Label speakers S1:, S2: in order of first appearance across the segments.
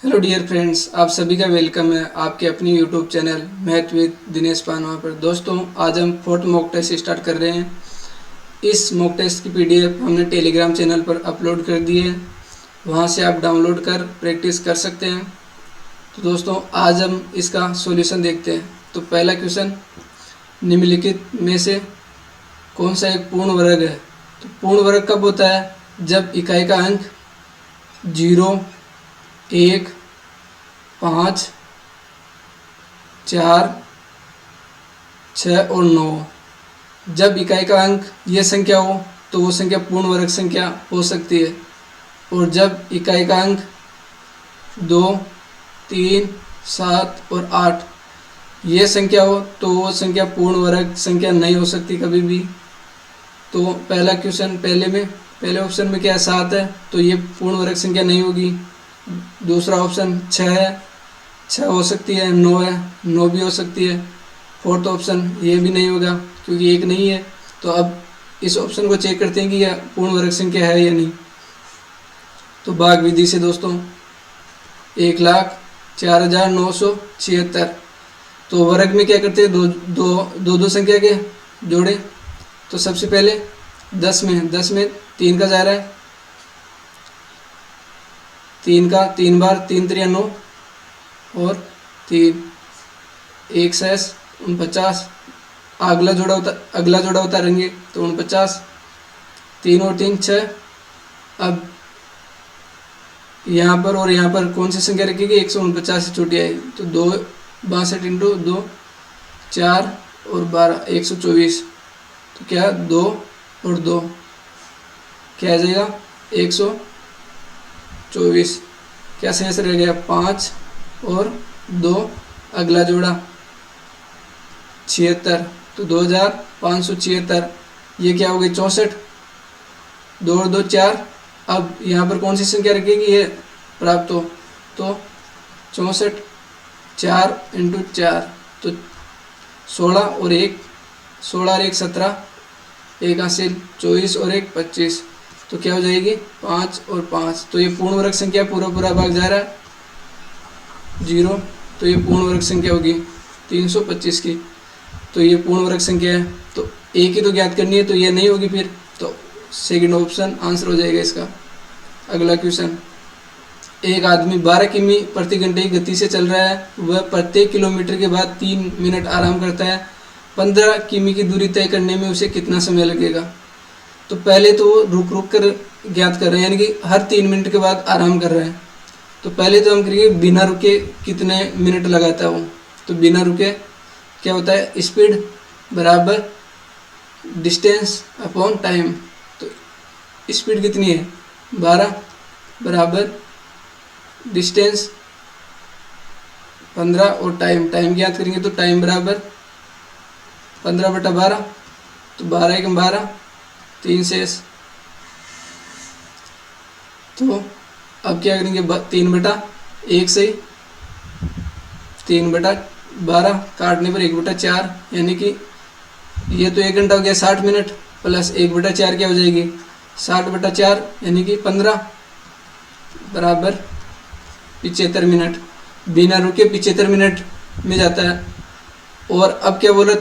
S1: Hello dear friends, आप सभी का वेलकम है आपके अपनी YouTube channel math with Dinesh Panwa पर। दोस्तों, आज हम फोर्थ मॉक टेस्ट स्टार्ट कर रहे हैं। इस मॉक टेस्ट की पीडीएफ हमने टेलीग्राम चैनल पर अपलोड कर दी है, वहां से आप डाउनलोड कर प्रैक्टिस कर सकते हैं। तो दोस्तों, आज हम इसका सॉल्यूशन देखते हैं। तो पहला क्वेश्चन, निम्नलिखित में से कौन सा एक पूर्ण वर्ग है? तो पूर्ण वर्ग कब होता है? जब इकाई का अंक 0, 1, 5, 4, 6 और 9। जब इकाई का अंक ये संख्या हो तो वो संख्या पूर्ण वर्ग संख्या हो सकती है। और जब इकाई का अंक 2, 3, 7 और 8 ये संख्या हो तो वो संख्या पूर्ण वर्ग संख्या नहीं हो सकती कभी भी। तो पहला क्वेश्चन पहले ऑप्शन में क्या है? 7 है, तो ये पूर्ण वर्ग संख्या नहीं होगी। दूसरा ऑप्शन 6 है, 6 हो सकती है। 9 है, 9 भी हो सकती है। फोर्थ ऑप्शन ये भी नहीं होगा क्योंकि एक नहीं है। तो अब इस ऑप्शन को चेक करते हैं कि यह पूर्ण वर्ग संख्या है या नहीं। तो भाग विधि से दोस्तों, 1,04,976। तो वर्ग में क्या करते हैं? दो संख्या के जोड़े। तो सबसे पहले 10 में 3 का जा रहा है, 3 का 3 बार, 3 3 9 और 3, 149। अगला जोड़ा उतारेंगे तो 49, 3 और 3 6। अब यहाँ पर और यहाँ पर कौन सी संख्या रखेगी? 149 से छोटी आई तो 2 62 इंटू 2 4 और 12 124। तो क्या 2 और 2 क्या आ जाएगा? 124। क्या शेष रह गया? 5 और 2, अगला जोड़ा 76। तो 2576। ये क्या हो गई? 64। 2 और 2 4। अब यहाँ पर कौन सी संख्या रखेगी ये प्राप्त हो? तो 64, 4 इंटू 4 तो 16 और 1 17, एक हासिल 24 और 1 25। तो क्या हो जाएगी? 5 और 5। तो ये पूर्ण वर्ग संख्या पूरा भाग जा रहा है 0। तो ये पूर्ण वर्ग संख्या होगी 325 की। तो ये पूर्ण वर्ग संख्या है। तो एक ही तो ज्ञात करनी है, तो ये नहीं होगी फिर। तो सेकंड ऑप्शन आंसर हो जाएगा इसका। अगला क्वेश्चन, एक आदमी 12 किमी प्रति घंटे की गति से चल रहा है। वह प्रत्येक किलोमीटर के बाद 3 मिनट आराम करता है। 15 किमी की दूरी तय करने में उसे कितना समय लगेगा? तो पहले तो वो रुक कर ज्ञात कर रहे हैं, यानी कि हर 3 मिनट के बाद आराम कर रहे हैं। तो पहले तो हम करेंगे बिना रुके कितने मिनट लगाता है वो। तो बिना रुके क्या होता है? स्पीड बराबर डिस्टेंस अपॉन टाइम। तो स्पीड कितनी है? 12 बराबर डिस्टेंस 15 और टाइम ज्ञात करेंगे तो टाइम बराबर 15/12। तो 12 एकम 12, 3 शेष। तो अब क्या करेंगे? 3/1 से 3/12 काटने पर 1/4, यानी कि ये तो 1 घंटा हो गया। 60 मिनट प्लस 1/4 क्या हो जाएगी? 60/4 यानी कि 15 बराबर 75 मिनट। बिना रुके 75 मिनट में जाता है। और अब क्या बोला?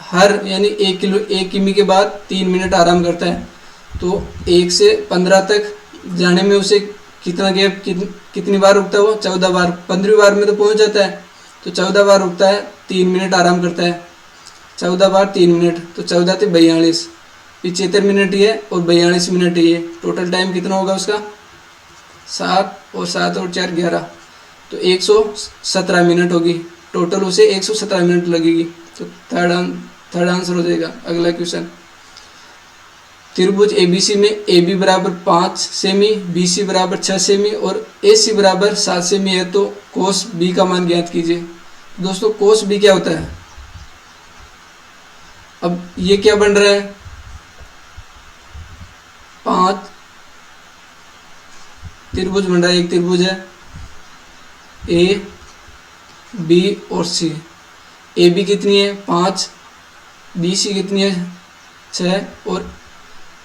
S1: हर यानी 1 किमी के बाद 3 मिनट आराम करता है। तो 1 से 15 तक जाने में उसे कितना गैप कितनी बार रुकता है वो? 14 बार। 15वीं बार में तो पहुंच जाता है। तो 14 बार रुकता है, 3 मिनट आराम करता है। 14 बार 3 मिनट तो 14 × 42, 75 मिनट ही है और 42 मिनट ही है। टोटल टाइम कितना होगा उसका? 7 और 4 11। तो 117 मिनट होगी। टोटल उसे 117 मिनट लगेगी। तो थर्ड आंसर हो जाएगा। अगला क्वेश्चन, त्रिभुज एबीसी में AB बराबर 5 सेमी, BC बराबर 6 सेमी और AC बराबर 7 सेमी है। तो कोस B का मान ज्ञात कीजिए। दोस्तों, कोस B क्या होता है? अब ये क्या बन रहा है? 5 त्रिभुज बन रहा है। एक त्रिभुज है A, B और C। AB कितनी है? 5, BC कितनी है? 6 और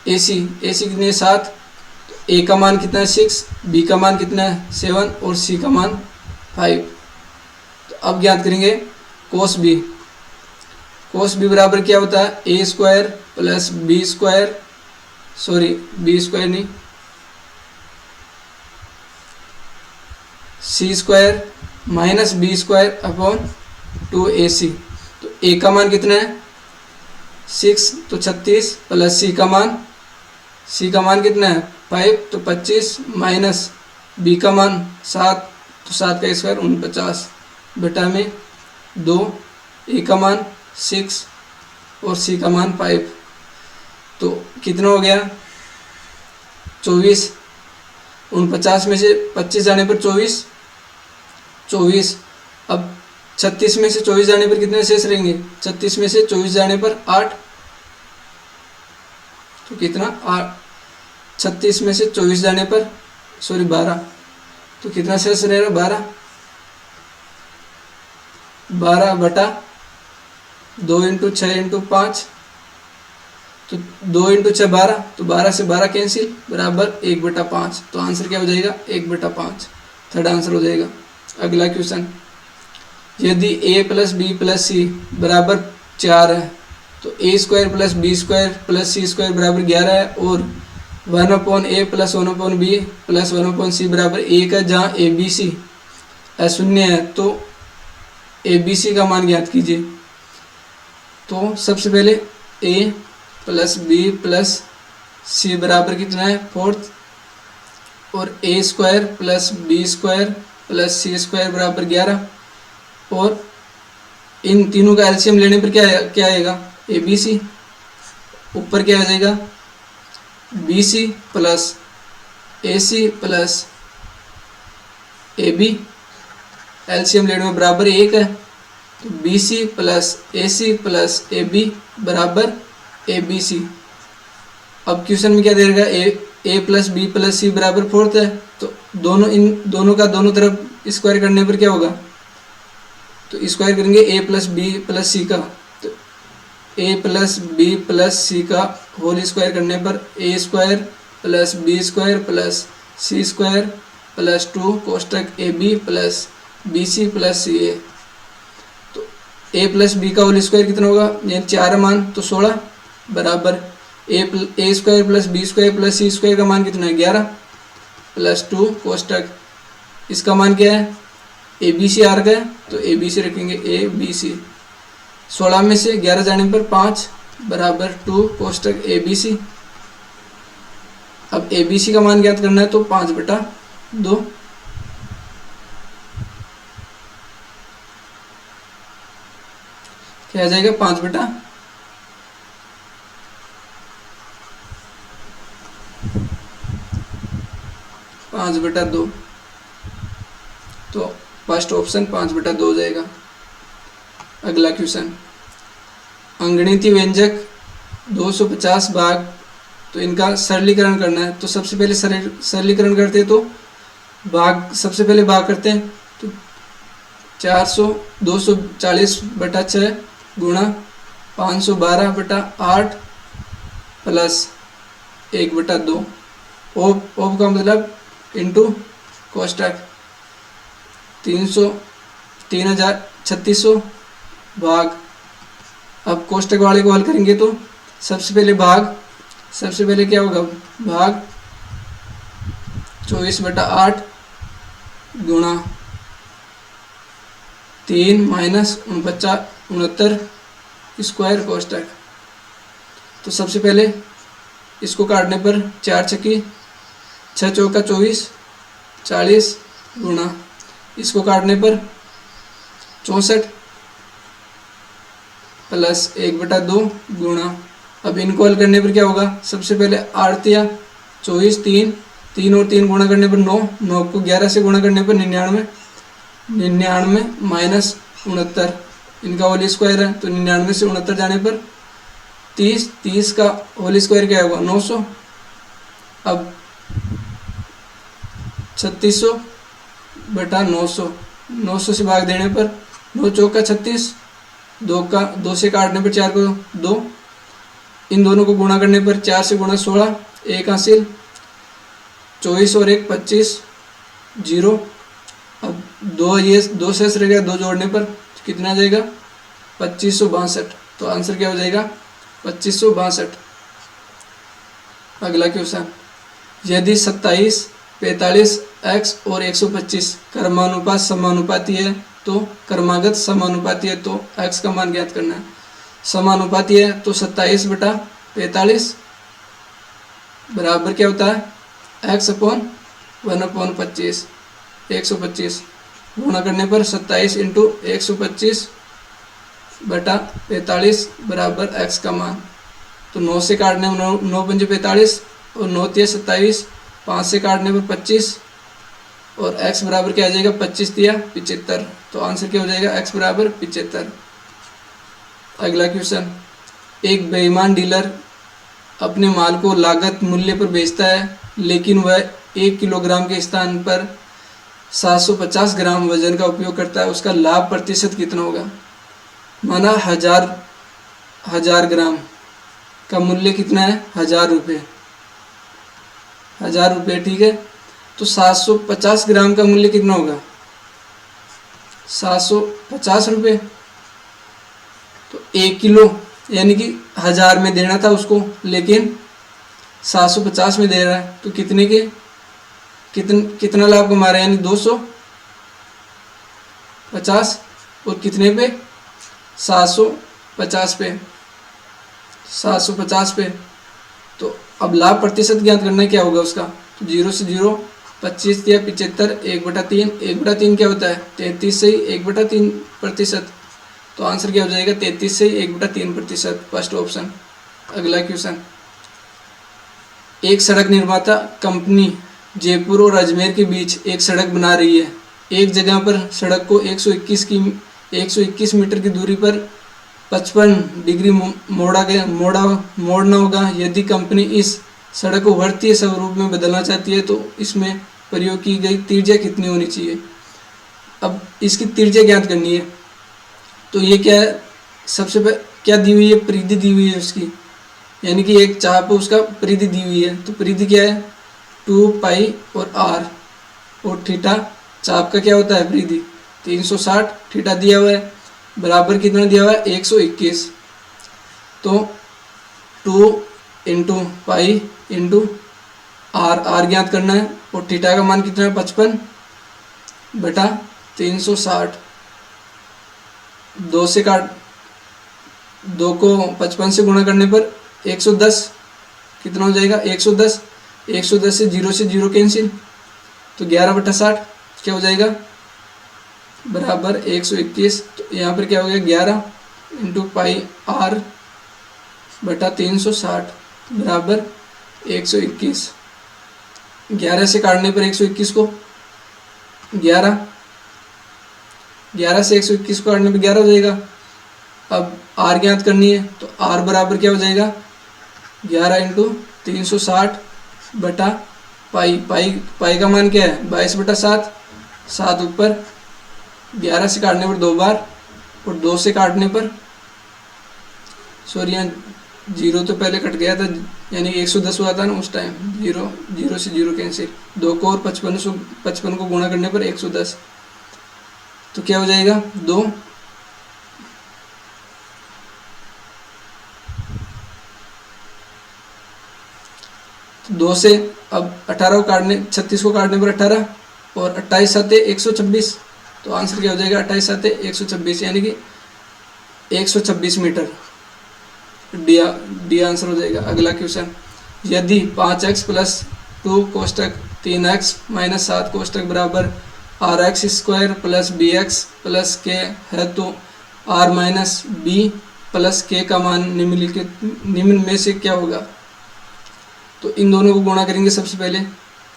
S1: AC कितनी है? 7। ए का मान कितना है 6, बी का मान कितना है 7 और सी का मान 5। तो अब ज्ञात करेंगे कोस बी। कोस बी बराबर क्या होता है A square plus B square, sorry B square नहीं, C square minus B square upon 2ac। तो ए का मान कितना है 6 तो 36 प्लस सी का मान कितना है 5 तो 25 माइनस बी का मान 7 तो 7 का स्क्वायर 49 बटा में 2, ए का मान 6 और सी का मान 5। तो कितना हो गया 24। 49 में से 25 जाने पर 24। अब 36 में से 24 जाने पर कितने शेष रहेंगे 36 में से 24 जाने पर 8। तो कितना 8, 36 में से 24 जाने पर 12। तो कितना शेष रहेगा 12 बटा 2 × 6 × 5। तो 2 × 6 12, तो 12 से 12 कैंसिल बराबर 1/5। तो आंसर क्या हो जाएगा 1/5, थर्ड आंसर हो जाएगा। अगला क्वेश्चन, यदि a plus B plus C बराबर 4 है तो a square plus B square plus C square बराबर 11 है और 1/a plus 1/b plus 1/c बराबर 1 है, जहाँ ए बी सी अशून्य है तो ए बी सी का मान ज्ञात कीजिए। तो सबसे पहले a plus B plus C बराबर कितना है 4 और a square plus B square plus C square बराबर 11 और इन तीनों का एलसीएम लेने पर क्या आएगा ए बी सी। ऊपर क्या आ जाएगा B C plus A C plus A B, LCM लेने में बराबर 1 है। तो B C plus A C plus A B बराबर ए बी सी। अब क्वेश्चन में क्या दे देगा ए प्लस बी प्लस सी बराबर 4 है। तो इन दोनों का दोनों तरफ स्क्वायर करने पर क्या होगा, तो स्क्वायर करेंगे A plus B plus C का। तो A plus B plus C का होल स्क्वायर करने पर A square plus B square plus C square plus 2 कोष्टक A B plus B C plus C A. तो ए प्लस बी का whole square कितना होगा, यानी 4 मान तो 16 बराबर A square plus B square plus C square का मान कितना है 11 प्लस 2 कोष्टक इसका मान क्या है ए बी सी आर का है, तो ए बी सी रखेंगे ए बी सी। 16 में से 11 जाने पर 5 बराबर 2 कोष्टक ए बी सी। अब ए बी सी का मान ज्ञात करना है तो 5/2 क्या आ जाएगा 5/2। तो फर्स्ट ऑप्शन 5/2 हो जाएगा। अगला क्वेश्चन, अंगणितीय व्यंजक 250 भाग, तो इनका सरलीकरण करना है। तो सबसे पहले सरलीकरण करते हैं तो सबसे पहले भाग करते हैं। तो 240/6 गुणा 512/8 प्लस 1/2 ओप का मतलब इंटू कोष्टक 3600 भाग। अब कोष्टक वाले को हल करेंगे तो सबसे पहले क्या होगा भाग 24/8 गुणा 3 माइनस 69 स्क्वायर कोष्टक। तो सबसे पहले इसको काटने पर 4 छक्की 6 चौका 24 40 गुणा इसको काटने पर 64 प्लस 1/2 गुणा। अब इनको हल करने पर क्या होगा, सबसे पहले 8 × 24 3 और 3 गुणा करने पर 9 को 11 से गुणा करने पर 99 माइनस 69 इनका होल स्क्वायर है। तो 99 से 69 जाने पर 30 का होल स्क्वायर क्या होगा 900। अब 3600/900 से भाग देने पर 9 चौका 36 2 से काटने पर 4 को 2, इन दोनों को गुणा करने पर 4 से गुणा 16 1 हासिल 24 और 1 25, 0। अब दो शेष रह गया, 2 जोड़ने पर कितना आ जाएगा 2562। तो आंसर क्या हो जाएगा 2562। अगला क्वेश्चन, यदि 27, 45, x और 125 क्रमानुपात समानुपाती है तो क्रमागत समानुपाती है तो x का मान ज्ञात करना है। समानुपाती है तो 27/45 बराबर क्या होता है x अपॉन 1/25, 125 गुणा करने पर 27 × 125/45 बराबर x का मान। तो 9 से काटने में 9 पंजे 45 और 9 तिया 27, 5 से काटने पर 25 और x बराबर क्या आ जाएगा 25 तिया 75। तो आंसर क्या हो जाएगा x बराबर 75। अगला क्वेश्चन, एक बेईमान डीलर अपने माल को लागत मूल्य पर बेचता है लेकिन वह 1 किलोग्राम के स्थान पर 750 ग्राम वजन का उपयोग करता है, उसका लाभ प्रतिशत कितना होगा। माना 1000 ग्राम का मूल्य कितना है 1000 रुपये, 1000 रुपये, ठीक है। तो 750 ग्राम का मूल्य कितना होगा 750 रुपये। तो 1 किलो यानी कि 1000 में देना था उसको लेकिन 750 में दे रहा है, तो कितना लाभ कमा रहा है यानी 250 और कितने पे 750 पे, 750 पे। तो अब लाभ प्रतिशत ज्ञात करना है, क्या होगा उसका। तो 0 से 0, 25 या 75, 1/3, 1/3 क्या होता है 33 से 1/3%। तो आंसर क्या हो जाएगा 33 से 1/3%, फर्स्ट ऑप्शन। अगला क्वेश्चन, एक सड़क निर्माता कंपनी जयपुर और अजमेर के बीच एक सड़क बना रही है। एक जगह पर सड़क को 121 मीटर की दूरी पर 55 डिग्री मोड़ना होगा। यदि कंपनी इस सड़क को वृत्तीय स्वरूप में बदलना चाहती है तो इसमें प्रयोग की गई त्रिज्या कितनी होनी चाहिए। अब इसकी त्रिज्या ज्ञात करनी है। तो ये क्या है, सबसे पहले क्या दी हुई है, परिधि दी हुई है उसकी, यानी कि एक चाप है उसका परिधि दी हुई है। तो परिधि क्या है 2 पाई और r, और थीटा चाप का क्या होता है परिधि 360, थीटा दिया हुआ है बराबर कितना दिया हुआ है 121। तो 2 × पाई × r ज्ञात करना है और थीटा का मान कितना है 55/360। 2 को 55 से गुणा करने पर 110 कितना हो जाएगा 110, 110 से 0 कैंसिल, तो 11/60 क्या हो जाएगा बराबर 121। तो यहाँ पर क्या हो गया 11 × पाई r/360 बराबर 121। 11 से काटने पर 121 को 11 से 121 को काटने पर 11 हो जाएगा। अब r ज्ञात करनी है तो r बराबर क्या हो जाएगा 11 × 360/पाई, पाई का मान क्या है 22/7, 7 ऊपर, 11 से काटने पर 2 बार और 2 से काटने पर सॉरी यहाँ 0 तो पहले कट गया था यानी 110 हुआ था ना उस टाइम, 0 से 0 कैंसिल, 2 को और 55 को गुणा करने पर 110, तो क्या हो जाएगा 2 से अब 18 को काटने 36 को काटने पर 18 और 28 साते 126। तो आंसर क्या हो जाएगा 28 साते 126 यानी कि 126 मीटर, डी आंसर हो जाएगा। अगला क्वेश्चन, यदि 5x + 2 कोष्टक 3x - 7 कोष्टक बराबर rx² + bx + k है तो r - b + k का मान निम्न में से क्या होगा। तो इन दोनों को गुणा करेंगे सबसे पहले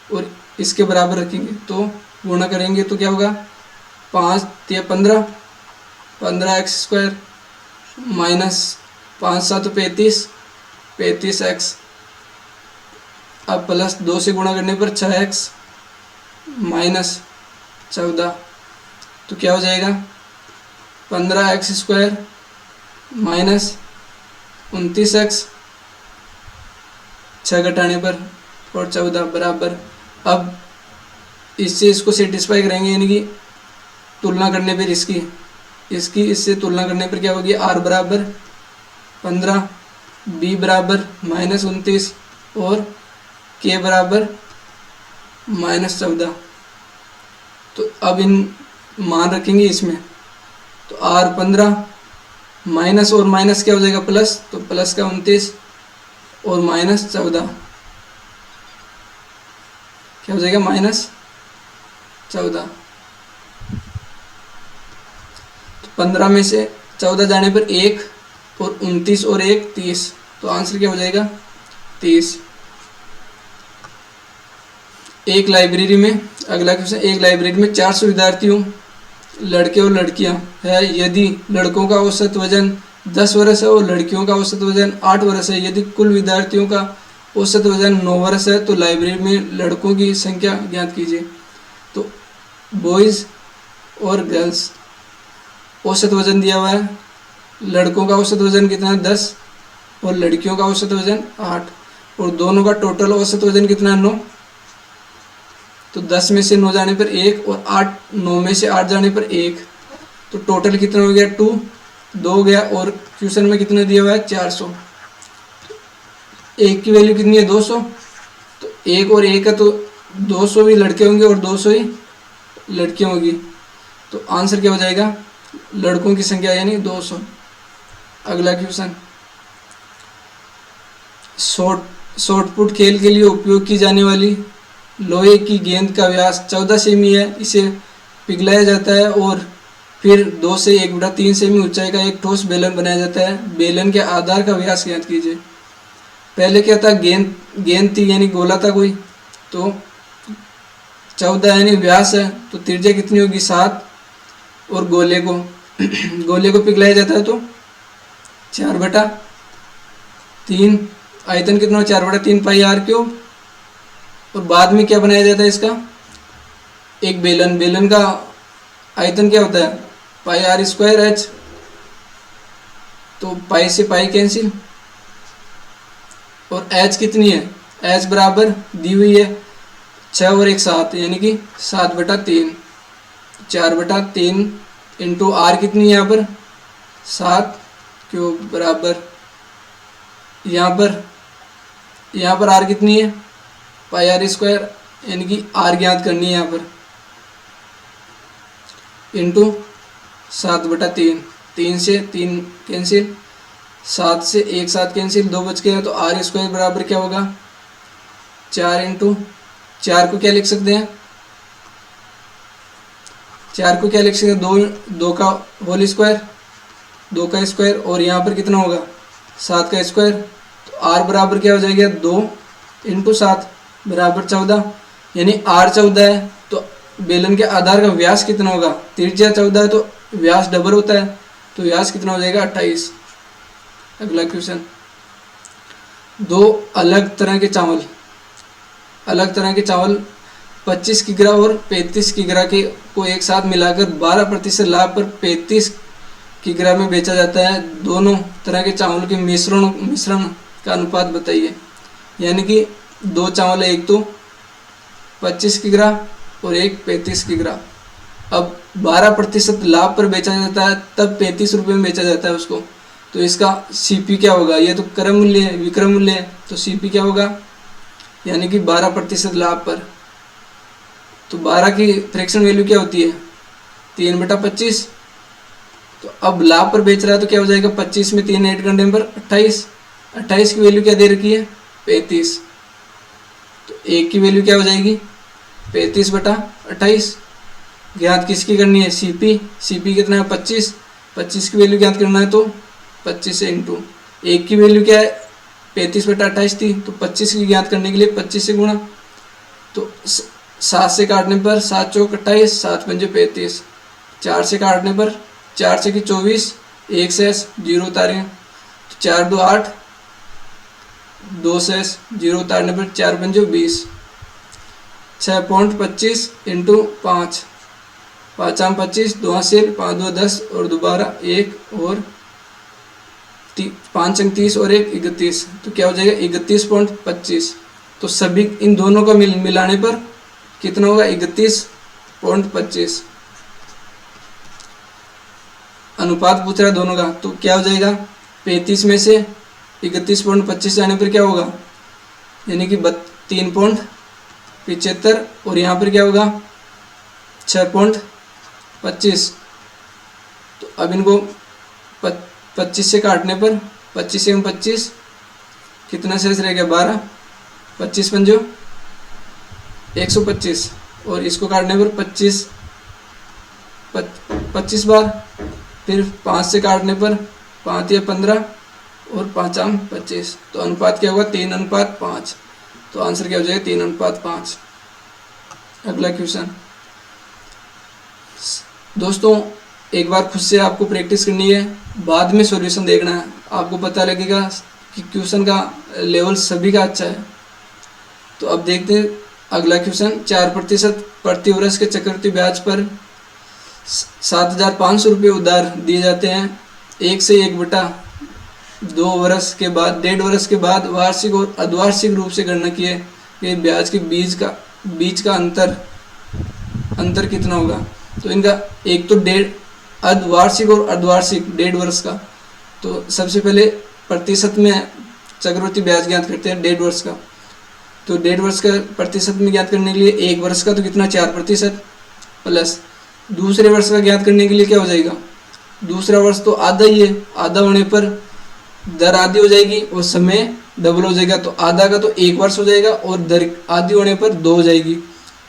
S1: और इसके बराबर रखेंगे, तो गुणा करेंगे तो क्या होगा 5 × 15, 15x² - 5 × 7 35, 35x। अब प्लस 2 से गुणा करने पर 6x - 14, तो क्या हो जाएगा 15x² - 29x, 6 घटाने पर और 14 बराबर अब इससे इसको सेटिस्फाई करेंगे, यानी कि तुलना करने पर इसकी इससे तुलना करने पर क्या होगी, आर बराबर 15, बी बराबर -29 और के बराबर -14। तो अब इन मान रखेंगे इसमें, तो आर 15 माइनस और माइनस क्या हो जाएगा प्लस, तो प्लस का 29 और -14 क्या हो जाएगा -14। तो 15 में से 14 जाने पर 1 और 29 और 1 30, तो आंसर क्या हो जाएगा 30। एक लाइब्रेरी में, अगला क्वेश्चन, एक लाइब्रेरी में 400 विद्यार्थी हों, लड़के और लड़कियां है। यदि लड़कों का औसत वजन 10 वर्ष है और लड़कियों का औसत वजन 8 वर्ष है, यदि कुल विद्यार्थियों का औसत वजन 9 वर्ष है, तो लाइब्रेरी में लड़कों की संख्या ज्ञात कीजिए। तो बॉयज़ और गर्ल्स औसत वजन दिया हुआ है, लड़कों का औसत वजन कितना है 10 और लड़कियों का औसत वजन 8, और दोनों का टोटल औसत वजन कितना है 9। तो 10 में से 9 जाने पर 1 और 9 में से 8 जाने पर 1, तो टोटल कितना हो गया 2 हो गया, और क्वेश्चन में कितना दिया हुआ है 400। एक की वैल्यू कितनी है 200, तो 1 और 1 है तो 200 भी लड़के होंगे और 200 ही लड़कियां होगी, तो आंसर क्या हो जाएगा लड़कों की संख्या यानी 200। अगला क्वेश्चन, शॉटपुट खेल के लिए उपयोग की जाने वाली लोहे की गेंद का व्यास 14 सेमी है। इसे पिघलाया जाता है और फिर 2 से 1/3 सेमी ऊंचाई का एक ठोस बेलन बनाया जाता है। बेलन के आधार का व्यास ज्ञात कीजिए। पहले क्या था, गेंद थी यानी गोला था कोई, तो 14 यानी व्यास है, तो त्रिज्या कितनी होगी 7, और गोले को पिघलाया जाता है तो 4/3, आयतन कितना 4/3 पाई आर क्यूब। और बाद में क्या बनाया जाता है इसका, एक बेलन का आयतन क्या होता है पाई आर स्क्वायर एच, तो पाई से पाई कैंसिल, और एच कितनी है, एच बराबर दी हुई है 6 और 1 7, यानी कि 7/3, 4/3 इंटू आर कितनी है यहाँ पर 7 क्यूब बराबर, यहाँ पर आर कितनी है पाई आर स्क्वायर, यानी कि आर ज्ञात करनी है यहाँ पर, इंटू 7/3, 3 से 3 कैंसिल, 7 से 1 7 कैंसिल, 2 बच गया, तो आर स्क्वायर बराबर क्या होगा 4 इंटू 4 को क्या लिख सकते हैं, 4 को क्या लिख सकते हैं 2 का होल स्क्वायर, 2 का स्क्वायर, और यहाँ पर कितना होगा 7 का स्क्वायर, तो आर बराबर क्या हो जाएगा 2 इंटू 7 बराबर 14, यानी आर 14 है, तो बेलन के आधार का व्यास कितना होगा, त्रिज्या 14 है तो व्यास डबल होता है, तो व्यास कितना हो जाएगा 28। अगला क्वेश्चन, 2 अलग तरह के चावल 25 किग्रा और 35 किग्रा के को एक साथ मिलाकर 12% लाभ पर 35 किग्रा में बेचा जाता है। दोनों तरह के चावल के मिश्रण का अनुपात बताइए। यानी कि 2 चावल है, एक तो 25 किग्रा और एक 35 किग्रा। अब 12% लाभ पर बेचा जाता है, तब 35 रुपये में बेचा जाता है उसको, तो इसका सीपी क्या होगा, ये तो क्रय मूल्य है, विक्रय मूल्य है, तो सीपी क्या होगा, यानी कि 12% लाभ पर। तो 12 की फ्रैक्शन वैल्यू क्या होती है 3/25, तो अब लाभ पर बेच रहा है तो क्या हो जाएगा 25 में 3 ऐड करने पर 28 की वैल्यू क्या दे रखी है 35, तो 1 की वैल्यू क्या हो जाएगी 35/28। ज्ञात किसकी करनी है, सीपी कितना है 25 की वैल्यू ज्ञात करना है, तो 25 से इंटू 1 की वैल्यू क्या है 35/28 थी, तो 25 की ज्ञात करने के लिए 25 से गुणा, तो 7 से काटने पर 7 चौक 28, 7 पंजे 35, 4 से काटने पर 4 से 24, 1 से 0 उतारें तो 4 2 8, 2 से 0 उतारने पर 4 पंजे 20, 6.25 इंटू 5, 5 25, 2 से 5 2 10 और दोबारा 1 और 5 30 और 1 31, तो क्या हो जाएगा 31.25। तो सभी इन दोनों का मिलाने पर कितना होगा 31.25। अनुपात पूछ रहा है दोनों का, तो क्या हो जाएगा 35 में से 31.25 जाने पर क्या होगा, यानी कि 3.75, और यहाँ पर क्या होगा 6.25। तो अब इनको 25 से काटने पर 25 एवं 25 कितना शेष रह गया 12, 25 पंजो 125, और इसको काटने पर 25 बार, फिर 5 से काटने पर 5 या 15 और 5 आम 25। तो अनुपात क्या होगा 3:5। तो आंसर क्या हो जाएगा 3:5। अगला क्वेश्चन दोस्तों, एक बार खुद से आपको प्रैक्टिस करनी है, बाद में सॉल्यूशन देखना है, आपको पता लगेगा कि क्वेश्चन का लेवल सभी का अच्छा है। तो अब देखते हैं अगला क्वेश्चन। 4% प्रति वर्ष के चक्रवृद्धि ब्याज पर 7,500 रुपये उधार दिए जाते हैं। 1 से 1/2 वर्ष के बाद, 1.5 वर्ष के बाद वार्षिक और अर्धवार्षिक रूप से गणना किए गए ब्याज के बीच का अंतर कितना होगा। तो इनका एक तो अर्धवार्षिक और अर्धवार्षिक 1.5 वर्ष का। तो सबसे पहले प्रतिशत में चक्रवृद्धि ब्याज ज्ञात करते हैं 1.5 वर्ष का। तो 1.5 वर्ष का प्रतिशत में ज्ञात करने के लिए 1 वर्ष का तो कितना 4% प्लस दूसरे वर्ष का ज्ञात करने के लिए क्या हो जाएगा, दूसरा वर्ष तो आधा ही है, आधा होने पर दर आधी हो जाएगी और समय डबल हो जाएगा। तो आधा का तो 1 वर्ष हो जाएगा और दर आधी होने पर 2 हो जाएगी।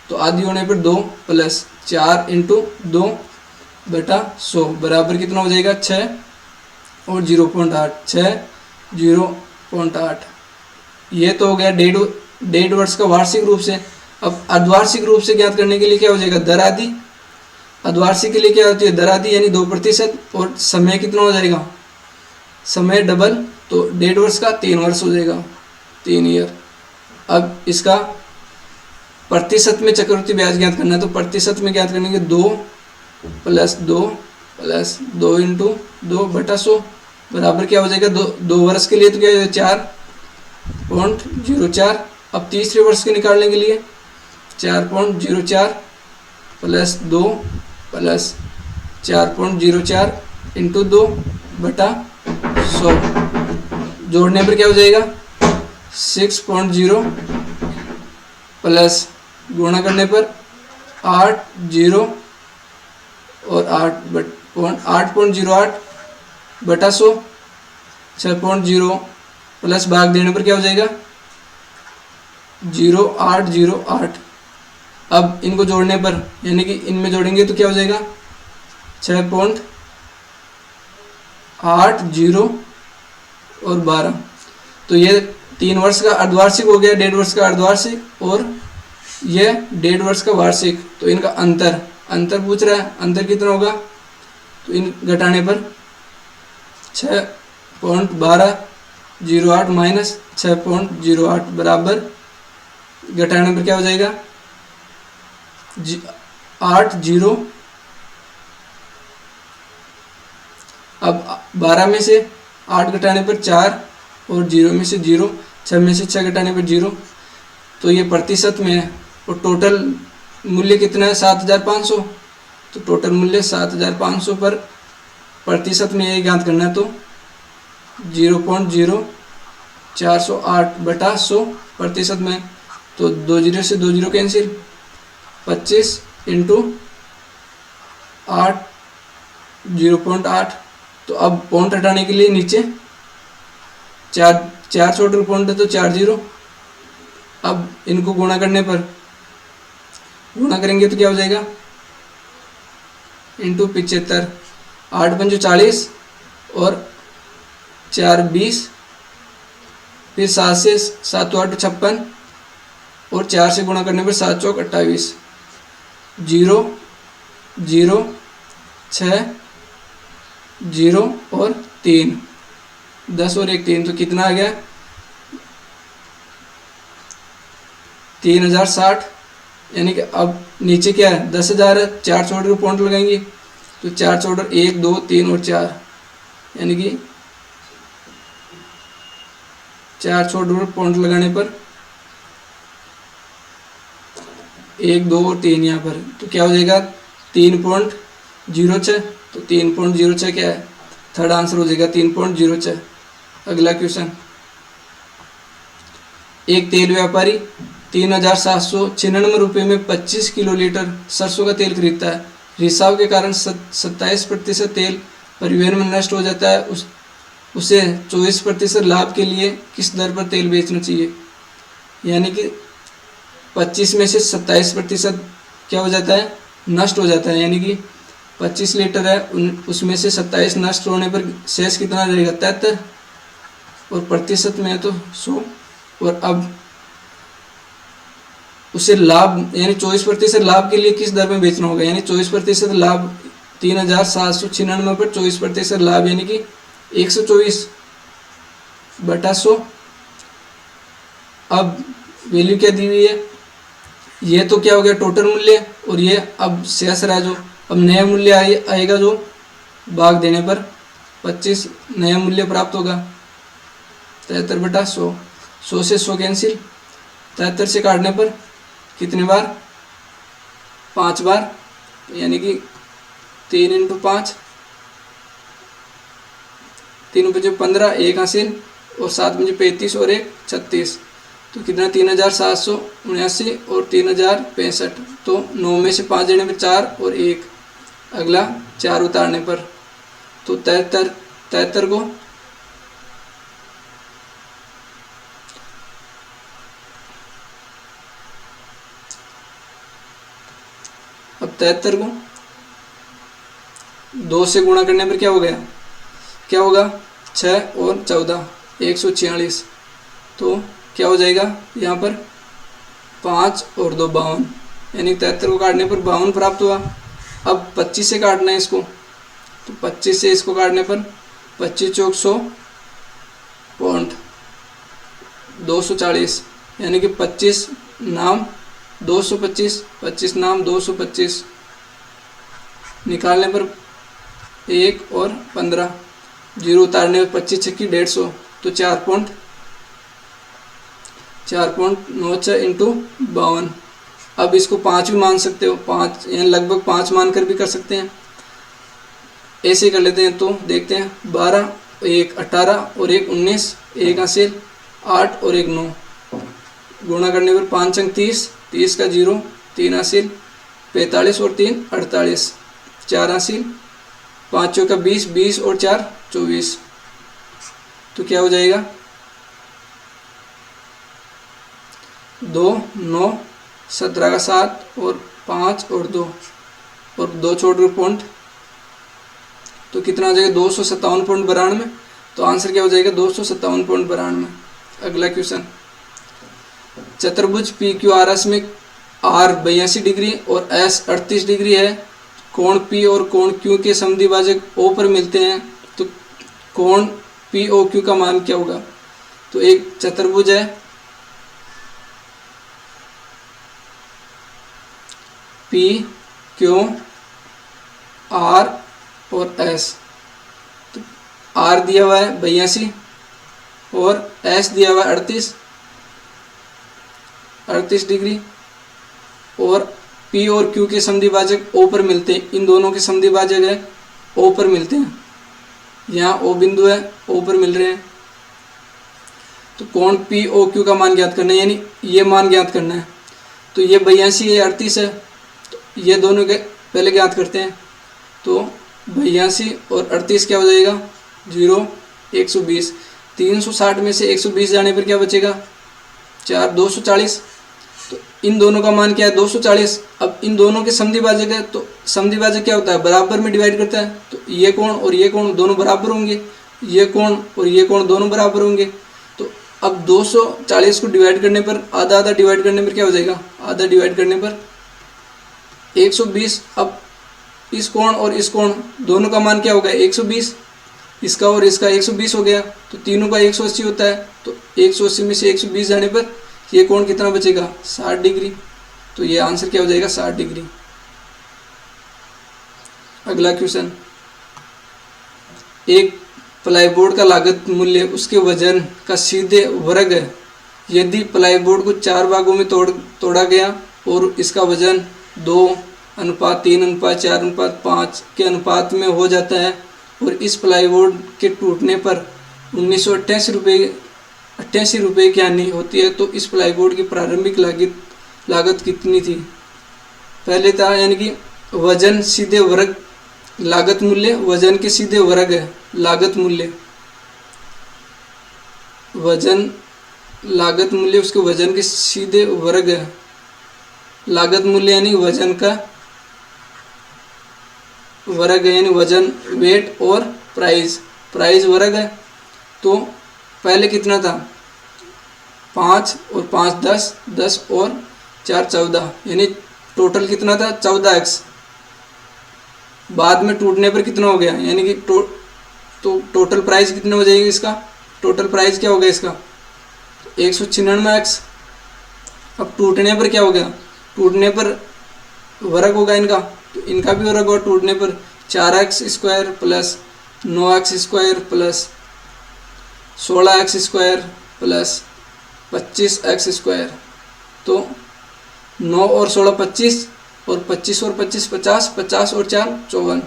S1: तो आधी होने पर 2 प्लस 4 × 2/100 बराबर कितना हो जाएगा 6 और 0.8, 6 0.8। ये तो हो गया 1.5 वर्ष का वार्षिक रूप से। अब अर्धवार्षिक रूप से ज्ञात करने के लिए क्या हो जाएगा दर आधी। अर्धवार्षिक के लिए क्या होती है दर आधी यानी 2%, और समय कितना हो जाएगा, समय डबल, तो 1.5 वर्ष का 3 वर्ष हो जाएगा, 3 ईयर। अब इसका प्रतिशत में चक्रवृद्धि ब्याज ज्ञात करना है। तो प्रतिशत में ज्ञात करने के 2 + 2 + 2 × 2/100 बराबर क्या हो जाएगा 2 वर्ष के लिए तो क्या हो जाएगा 4.04। अब तीसरे वर्ष के निकालने के लिए 4.04 + 2 + 4.04 × 2/100 जोड़ने पर क्या हो जाएगा 6.0 प्लस गुणा करने पर 80 और 8.08/100 6.0 प्लस भाग देने पर क्या हो जाएगा 0.808। अब इनको जोड़ने पर यानी कि इनमें जोड़ेंगे तो क्या हो जाएगा 6.80 और 12। तो ये 3 वर्ष का अर्धवार्षिक हो गया, 1.5 वर्ष का अर्धवार्षिक, और ये 1.5 वर्ष का वार्षिक। तो इनका अंतर पूछ रहा है, अंतर कितना होगा, तो इन घटाने पर 6.1208 माइनस 6.08 बराबर घटाने पर क्या हो जाएगा 80। अब 12 में से 8 घटाने पर 4 और 0 में से 0, 6 में से 6 घटाने पर 0। तो ये प्रतिशत में है और टोटल मूल्य कितना है 7,500। तो टोटल मूल्य 7,500 पर प्रतिशत में ये ज्ञात करना है। तो 0.0408/100 प्रतिशत में, तो 2 0 से 2 0 कैंसिल, 25 × 8 0.8। तो अब पॉइंट हटाने के लिए नीचे 4 छोटे पॉइंट है तो 4 0। अब इनको गुणा करने पर गुणा करेंगे तो क्या हो जाएगा × 75, 8 × 5 = 40 और 4 20, फिर 7 से 7 8 56 और 4 से गुणा करने पर 7 चौक 28, 0 0 6 0 और 3, 10 और 1 3। तो कितना आ गया 3060। यानी कि अब नीचे क्या है 10,000 है, 4 छोड़ के पॉइंट लगाएंगे तो 4 छोड़ 1 2 3 और 4, यानी कि 4 छोड़ पॉइंट लगाने पर 1 2 और 3 यहाँ पर, तो क्या हो जाएगा 3.06। तो 3.06 क्या है, थर्ड आंसर हो जाएगा 3.06। अगला क्वेश्चन, एक तेल व्यापारी 3,796 रुपये में 25 किलोलीटर सरसों का तेल खरीदता है। रिसाव के कारण 27% तेल परिवहन में नष्ट हो जाता है। उसे 24% लाभ के लिए किस दर पर तेल बेचना चाहिए। यानी कि 25 में से 27% क्या हो जाता है, नष्ट हो जाता है। यानी कि 25 लीटर है, उसमें से 27 नष्ट होने पर शेष कितना रहेगा 73, और प्रतिशत में है तो 100। और अब उसे लाभ यानी 24% लाभ के लिए किस दर में बेचना होगा। यानी 24% लाभ 3,796 पर 24% लाभ यानी कि 124/100। अब वैल्यू क्या दी हुई है, ये तो क्या हो गया टोटल मूल्य, और ये अब शेष रहा जो, अब नया मूल्य आएगा जो भाग देने पर 25 नया मूल्य प्राप्त होगा 73/100। 100 से 100 कैंसिल, 73 से काटने पर कितने बार, 5 बार, यानी कि 3 × 5, 3 × 15, 1 हासिल, और 7 × 35 और 1 36। तो कितना 3,779 और 3,065। तो 9 में से 5 देने पर 4 और 1, अगला 4 उतारने पर, तो 73 को अब 73 को 2 से गुणा करने पर क्या हो गया, क्या होगा 6 और 14 146। तो क्या हो जाएगा यहाँ पर 5 और 2 52, यानी 73 को काटने पर 52 प्राप्त हुआ। अब 25 से काटना है इसको, तो 25 से इसको काटने पर 25 चौक 100 पॉइंट 240, यानी कि 25 नाम 225, 25 नाम 225, निकालने पर 1 और 15, 0 उतारने पर 25 छक्की 150, तो 4.96 इंटू 52। अब इसको 5 भी मान सकते हो, 5 यानी लगभग 5 मान कर भी कर सकते हैं। ऐसे कर लेते हैं, तो देखते हैं 12 1 18 और 1 19, 1 हासिल 8 और 1 9, गुणा करने पर 5 अंक 30, 30 का 0, 3 हासिल 45 और 3 48, 4 हासिल 5 चौका 20, 20 और 4 24। तो क्या हो जाएगा 2 9 17 का 7 और 5 और 2 और 2 छोड़ कर पॉइंट, तो कितना हो जाएगा 257.92। तो आंसर क्या हो जाएगा 257.92। अगला क्वेश्चन, चतुर्भुज पी क्यू आर एस में आर 82 डिग्री और एस 38 डिग्री है। कोण पी और कोण क्यू के समद्विभाजक ओ पर मिलते हैं, तो कोण पी ओ क्यू का मान क्या होगा। तो एक चतुर्भुज है पी क्यू आर और एस, तो आर दिया हुआ है 82 और एस दिया हुआ है 38 डिग्री, और पी और क्यू के समद्विभाजक ओ पर मिलते हैं। इन दोनों के समद्विभाजक है ओ पर मिलते हैं, यहाँ ओ बिंदु है ओ पर मिल रहे हैं। तो कोण पी ओ क्यू का मान ज्ञात करना है, यानी ये मान ज्ञात करना है। तो ये 82 ये 38 है, तो ये दोनों के पहले ज्ञात करते हैं। तो 82 और 38 क्या हो जाएगा 0 120, 360 में से 120 जाने पर क्या बचेगा 4 240। तो इन दोनों का मान क्या है 240। अब इन दोनों के समद्विभाजक है, तो समद्विभाजक क्या होता है बराबर में डिवाइड करता है। तो ये कोण और ये कोण दोनों बराबर होंगे, ये कोण और ये कोण दोनों बराबर होंगे। तो अब 240 को डिवाइड करने पर आधा आधा डिवाइड करने पर क्या हो जाएगा, आधा डिवाइड करने पर 120। अब इस कोण और इस कोण दोनों का मान क्या होगा 120, इसका और इसका 120 हो गया, तो तीनों का 180 होता है। तो 180 में से 120 जाने पर ये कोण कितना बचेगा 60 डिग्री। तो ये आंसर क्या हो जाएगा 60 डिग्री। अगला क्वेश्चन, एक प्लाईबोर्ड का लागत मूल्य उसके वजन का सीधे वर्ग है। यदि प्लाईबोर्ड को 4 भागों में तोड़ा गया और इसका वजन 2:3:4:5 के अनुपात में हो जाता है और इस प्लाईवुड के टूटने पर 1988 रुपये की हानि होती है, तो इस प्लाईवुड की प्रारंभिक लागत कितनी थी? पहले था यानी कि वजन सीधे वर्ग लागत मूल्य, वजन के सीधे वर्ग है लागत मूल्य, वजन लागत मूल्य उसके वजन के सीधे वर्ग है लागत मूल्य, यानी वजन का वर्ग है, यानी वजन वेट और प्राइस वर्ग है। तो पहले कितना था? 5 और 5 10, 10 और 4 14, यानी टोटल कितना था? 14x। बाद में टूटने पर कितना हो गया, यानी कि तो टोटल प्राइस कितना हो जाएगी इसका? टोटल प्राइस क्या हो गया इसका? 196x। अब टूटने पर क्या हो गया? टूटने पर वर्ग होगा इनका, तो इनका भी वर्ग होगा टूटने पर 4x² plus 9x² plus 16x² plus 25x²। तो 9 और 16 25 और 25 और 25 50, 50 और 4 54,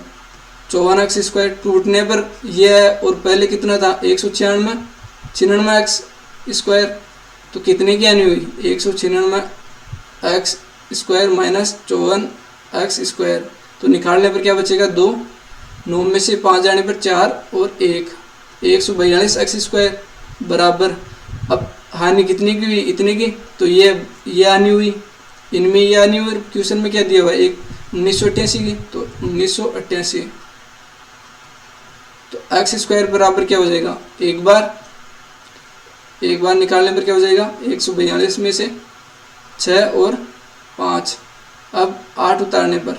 S1: 54x² टूटने पर यह है। और पहले कितना था? 196x²। तो कितने की हानि हुई? 196x² minus 54x²। तो निकालने पर क्या बचेगा? 2, 9 में से 5 जाने पर 4 और 1, 142x² बराबर। अब हानि कितनी की हुई? इतने की। तो ये हानि हुई, इनमें ये हानि हुई। क्वेश्चन में क्या दिया हुआ है? 1988 की, तो 1988। तो x² बराबर क्या हो जाएगा? एक बार निकालने पर क्या हो जाएगा? 142 में से 6 और 5। अब 8 उतारने पर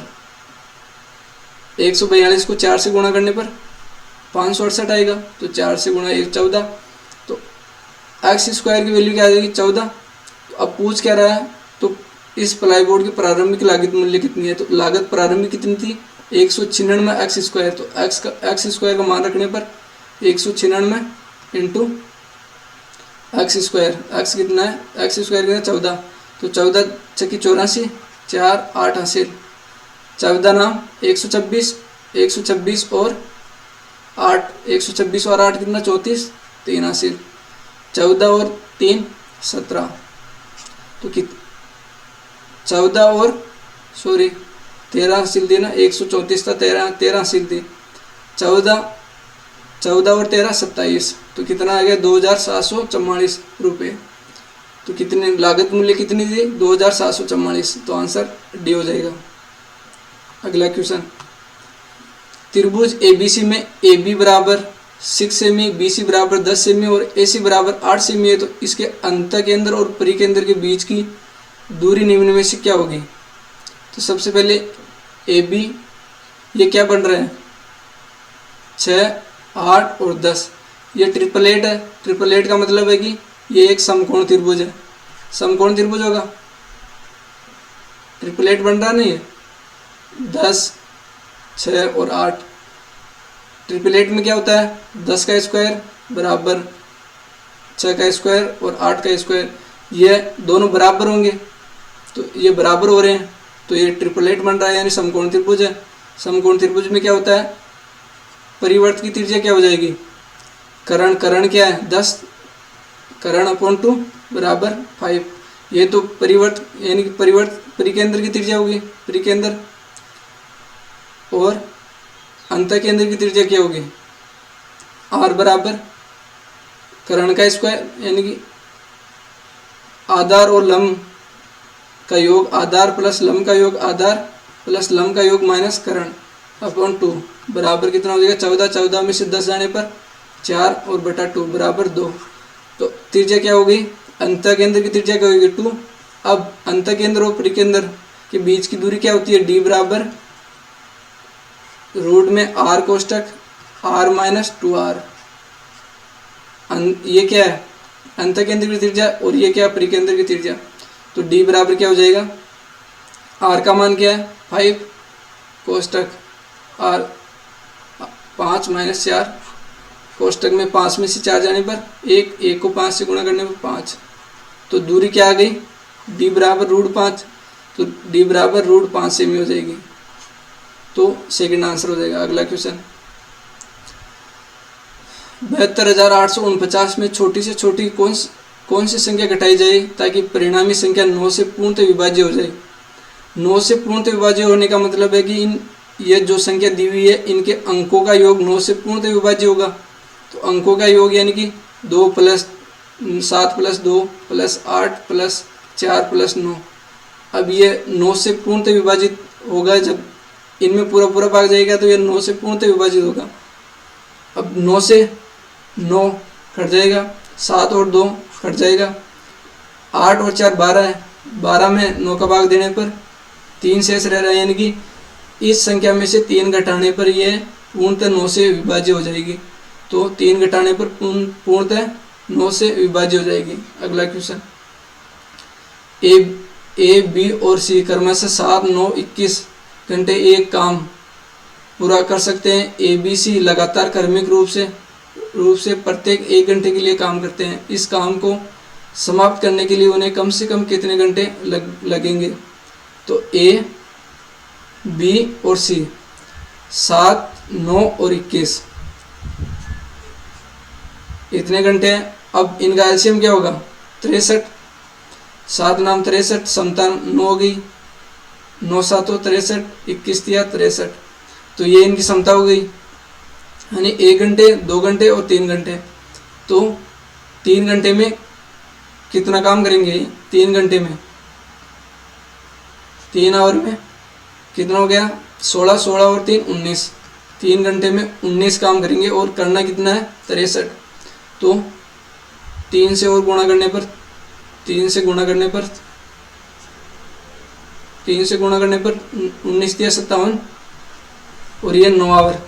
S1: 142 को 4 से गुणा करने पर 568 आएगा, तो 4 से गुणा 1 14। तो x² की वैल्यू क्या आ जाएगी? 14। तो अब पूछ क्या रहा है? तो इस प्लाईवुड की प्रारंभिक लागत मूल्य कितनी है? तो लागत प्रारंभिक कितनी थी? 196x²। तो x² का मान रखने पर 196 इंटू x², x कितना है? x² कितना है? 14। तो 14 छक्की 84, 4 8 हासिल, 14 नाम 126 और 8, 126 और 8 कितना? 34, 3 हासिल, 14 और 3 17। तो 13 हासिल थी ना, 134 था, 13 हासिल थी, 14 और 13 27। तो कितना आ गया? 2744 रुपये। तो कितने लागत मूल्य कितनी थी? 2744। तो आंसर डी हो जाएगा। अगला क्वेश्चन, त्रिभुज ABC में AB बराबर 6 सेमी, BC बराबर 10 सेमी और AC बराबर 8 सेमी है, तो इसके अंतःकेंद्र और परिकेंद्र के बीच की दूरी निम्न में से क्या होगी? तो सबसे पहले AB, ये क्या बन रहा है? 6 8 और 10, ये ट्रिपलेट है। ट्रिपलेट का मतलब है कि ये एक समकोण त्रिभुज है, समकोण त्रिभुज होगा, ट्रिपलेट बन रहा नहीं है। 10 6 और 8, ट्रिपलेट में क्या होता है? 10 का स्क्वायर बराबर 6 का स्क्वायर और 8 का स्क्वायर, ये दोनों बराबर होंगे, तो ये बराबर हो रहे हैं, तो ये ट्रिपलेट बन रहा है, यानी समकोण त्रिभुज है। समकोण त्रिभुज में क्या होता है? परिवर्त की त्रिज्या क्या हो जाएगी? कर्ण क्या है? 10, कर्ण अपॉन 2 बराबर 5। ये तो परिवर्त यानी कि परिकेंद्र की त्रिज्या होगी, परिकेंद्र, और अंतःकेंद्र की त्रिज्या क्या होगी? r बराबर कर्ण का स्क्वायर, यानी कि आधार और लंब का योग, आधार प्लस लंब का योग, आधार प्लस लंब का योग माइनस कर्ण अपॉन 2 बराबर कितना हो जाएगा? 14, 14 में से 10 जाने पर 4 और बटा 2 बराबर 2। तो त्रिज्या क्या होगी? अंतःकेंद्र की त्रिज्या क्या होगी? 2। अब अंतःकेंद्र और परिकेंद्र के बीच की दूरी क्या होती है? d बराबर रूट में r कोष्टक r माइनस 2r। ये क्या है? अंतःकेंद्र की त्रिज्या, और ये क्या? परिकेंद्र की त्रिज्या। तो d बराबर क्या हो जाएगा? r का मान क्या है? 5 कोष्टक r 5 माइनस 4, कोष्टक में 5 में से 4 जाने पर 1 को 5 से गुणा करने पर 5। तो दूरी क्या आ गई? d बराबर रूट 5। तो डी बराबर √5 सेमी हो जाएगी। तो सेकंड आंसर हो जाएगा। अगला क्वेश्चन 72,849 में छोटी से छोटी कौन सी संख्या घटाई जाए ताकि परिणामी संख्या 9 से पूर्णतः विभाज्य हो जाए। 9 से पूर्णतः विभाज्य होने का मतलब है कि ये जो संख्या दी हुई है इनके अंकों का योग 9 से पूर्णतः विभाज्य होगा। तो अंकों का योग यानी कि 2 + 7 + 2 + 8 + 4 + 9। अब ये 9 से पूर्णतः विभाजित होगा, जब इनमें पूरा पूरा भाग जाएगा तो ये 9 से पूर्णतः विभाजित होगा। अब 9 से 9 कट जाएगा, 7 और 2 कट जाएगा, 8 और 4 12 है, 12 में 9 का भाग देने पर 3 शेष रह रहा है, यानी कि इस संख्या में से 3 घटाने पर यह पूर्णतः 9 से विभाज्य हो जाएगी। तो 3 घटाने पर पूर्णतः 9 से विभाज्य हो जाएगी। अगला क्वेश्चन ए बी और सी क्रमशः 7 9 21 घंटे एक काम पूरा कर सकते हैं। ए बी सी लगातार क्रमिक रूप से प्रत्येक 1 घंटे के लिए काम करते हैं। इस काम को समाप्त करने के लिए उन्हें कम से कम कितने घंटे लगेंगे। तो ए बी और सी 7 9 और 21 इतने घंटे हैं। अब इनका एलसीएम क्या होगा 63, 7 नाम 63, समता 9 हो गई, 9 7 63, 21 दिया 63, तो ये इनकी समता हो गई, यानी 1 घंटे 2 घंटे और 3 घंटे। तो 3 घंटे में कितना काम करेंगे, 3 घंटे में 3 आवर में कितना हो गया 16, 16 और 3 19, 3 घंटे में 19 काम करेंगे और करना कितना है 63। तो 3 से और गुणा करने पर 3 से गुणा करने पर 19 दिया 57 और ये 9 आवर,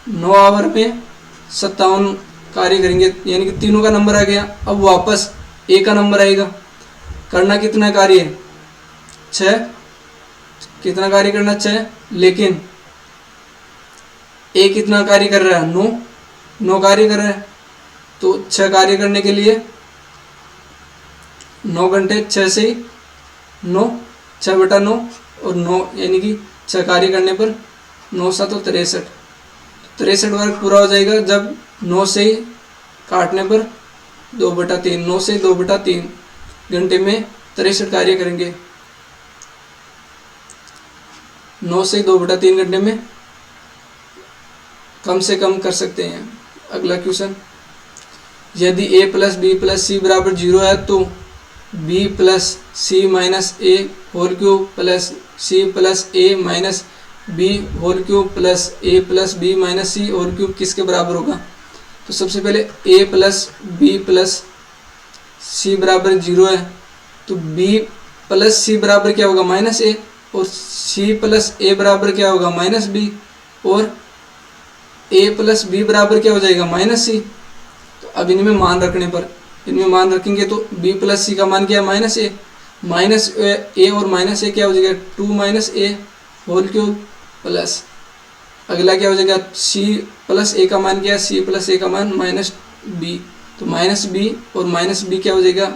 S1: 9 आवर में 57 कार्य करेंगे, यानी कि तीनों का नंबर आ गया। अब वापस ए का नंबर आएगा, करना कितना कार्य है 6, कितना कार्य करना 6, लेकिन ए कितना कार्य कर रहा है 9 कार्य कर रहा है। तो 6 कार्य करने के लिए 9 घंटे, 6 से ही 9, 6/9 और 9, यानी कि 6 कार्य करने पर 9 7 और 63, 63 वर्ग पूरा हो जाएगा जब 9 से ही काटने पर 2/3, 9 से 2/3 घंटे में 63 कार्य करेंगे। 9 से 2/3 घंटे में कम से कम कर सकते हैं। अगला क्वेश्चन यदि a + b + c = 0 है तो b + c - a whole cube plus c + a - b whole cube plus a + b - c whole cube किसके बराबर होगा। तो सबसे पहले a + b + c = 0 है, तो b + c बराबर क्या होगा -a, और c + a बराबर क्या होगा -b, और a + b बराबर क्या हो जाएगा -c। तो अब इनमें मान रखने पर, इनमें मान रखेंगे तो b + c का मान क्या है -a, -a और -a क्या हो जाएगा 2 - a होल क्यूब प्लस अगला क्या हो जाएगा c + a का मान क्या है, c + a का मान -b, तो -b और -b क्या हो जाएगा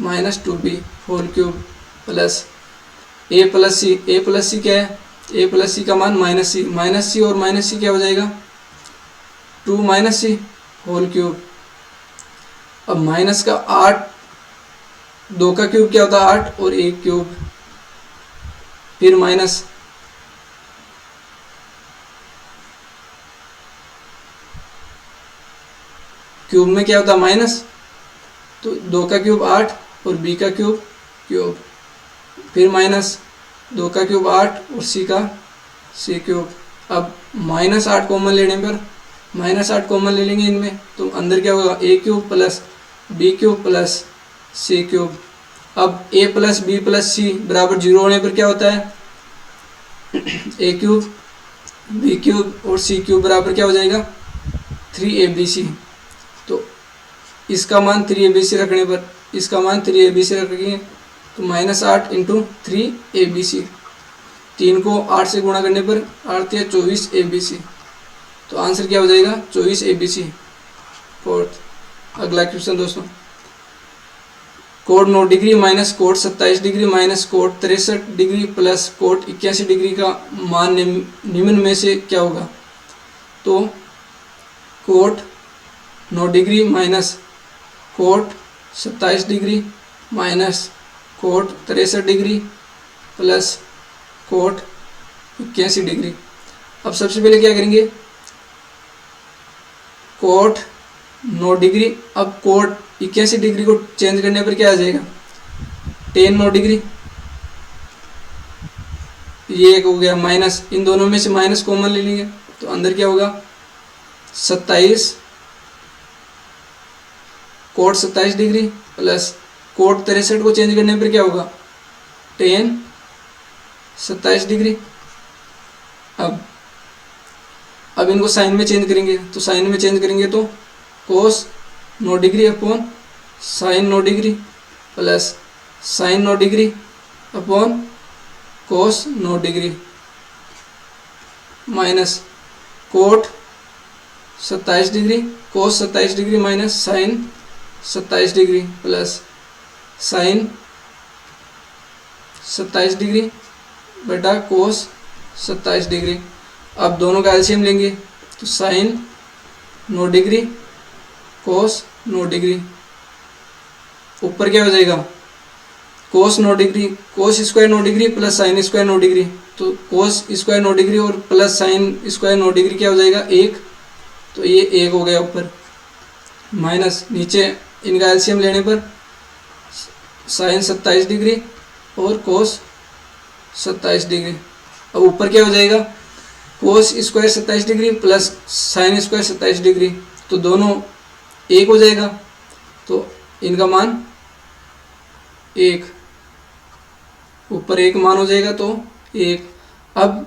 S1: -2b whole cube plus a + c क्या है, a + c का मान -c और -c क्या हो जाएगा 2 - c होल क्यूब। अब माइनस का 8, 2 का क्यूब क्या होता है 8 और 1 क्यूब, फिर माइनस क्यूब में क्या होता है माइनस, तो 2 का क्यूब 8 और b का क्यूब क्यूब, फिर माइनस 2 का क्यूब 8 और c का c क्यूब। अब -8 कॉमन लेने पर, -8 कॉमन ले लेंगे इनमें, तो अंदर क्या होगा a cube plus b cube plus c cube. अब a + b + c = 0 होने पर क्या होता है a क्यूब b क्यूब और c क्यूब बराबर क्या हो जाएगा 3abc। तो इसका मान 3abc रखने पर, इसका मान 3abc रखेंगे तो -8 × 3abc, 3 को 8 से गुणा करने पर 8 या 24abc, तो आंसर क्या हो जाएगा 24abc। फोर्थ अगला क्वेश्चन दोस्तों, cot 9 degree minus cot 27 degree minus cot 63 degree plus cot 81 degree का मान निम्न में से क्या होगा। तो cot 9 degree minus cot 27 degree minus cot 63 degree plus cot 81 degree. अब सबसे पहले क्या करेंगे, कोट 9 डिग्री, अब कोट 81 डिग्री को चेंज करने पर क्या आ जाएगा, टेन 9 डिग्री, ये एक हो गया माइनस, इन दोनों में से माइनस कॉमन ले लेंगे तो अंदर क्या होगा 27 कोट 27 डिग्री प्लस कोट 63 को चेंज करने पर क्या होगा टेन 27 डिग्री। अब इनको साइन में चेंज करेंगे, तो साइन में चेंज करेंगे तो cos 9 degree upon sine 9 degree plus sine 9 degree upon cos 9 degree minus cot 27 degree cos 27 degree minus sine 27 degree plus sine 27 degree बटा कोस 27 डिग्री। अब दोनों का एलसीएम लेंगे तो साइन 9 डिग्री कोस 9 डिग्री, ऊपर क्या हो जाएगा कोस 9 degree, cos square 9 degree plus sine square 9 degree, तो कोस स्क्वायर 9 डिग्री और प्लस साइन स्क्वायर 9 डिग्री क्या हो जाएगा एक, तो ये एक हो गया ऊपर, माइनस नीचे इनका एलसीएम लेने पर साइन 27 डिग्री और कोस 27 डिग्री। अब ऊपर क्या हो जाएगा cos square 27 degree plus sine square 27 degree, तो दोनों एक हो जाएगा, तो इनका मान एक, ऊपर एक मान हो जाएगा तो एक। अब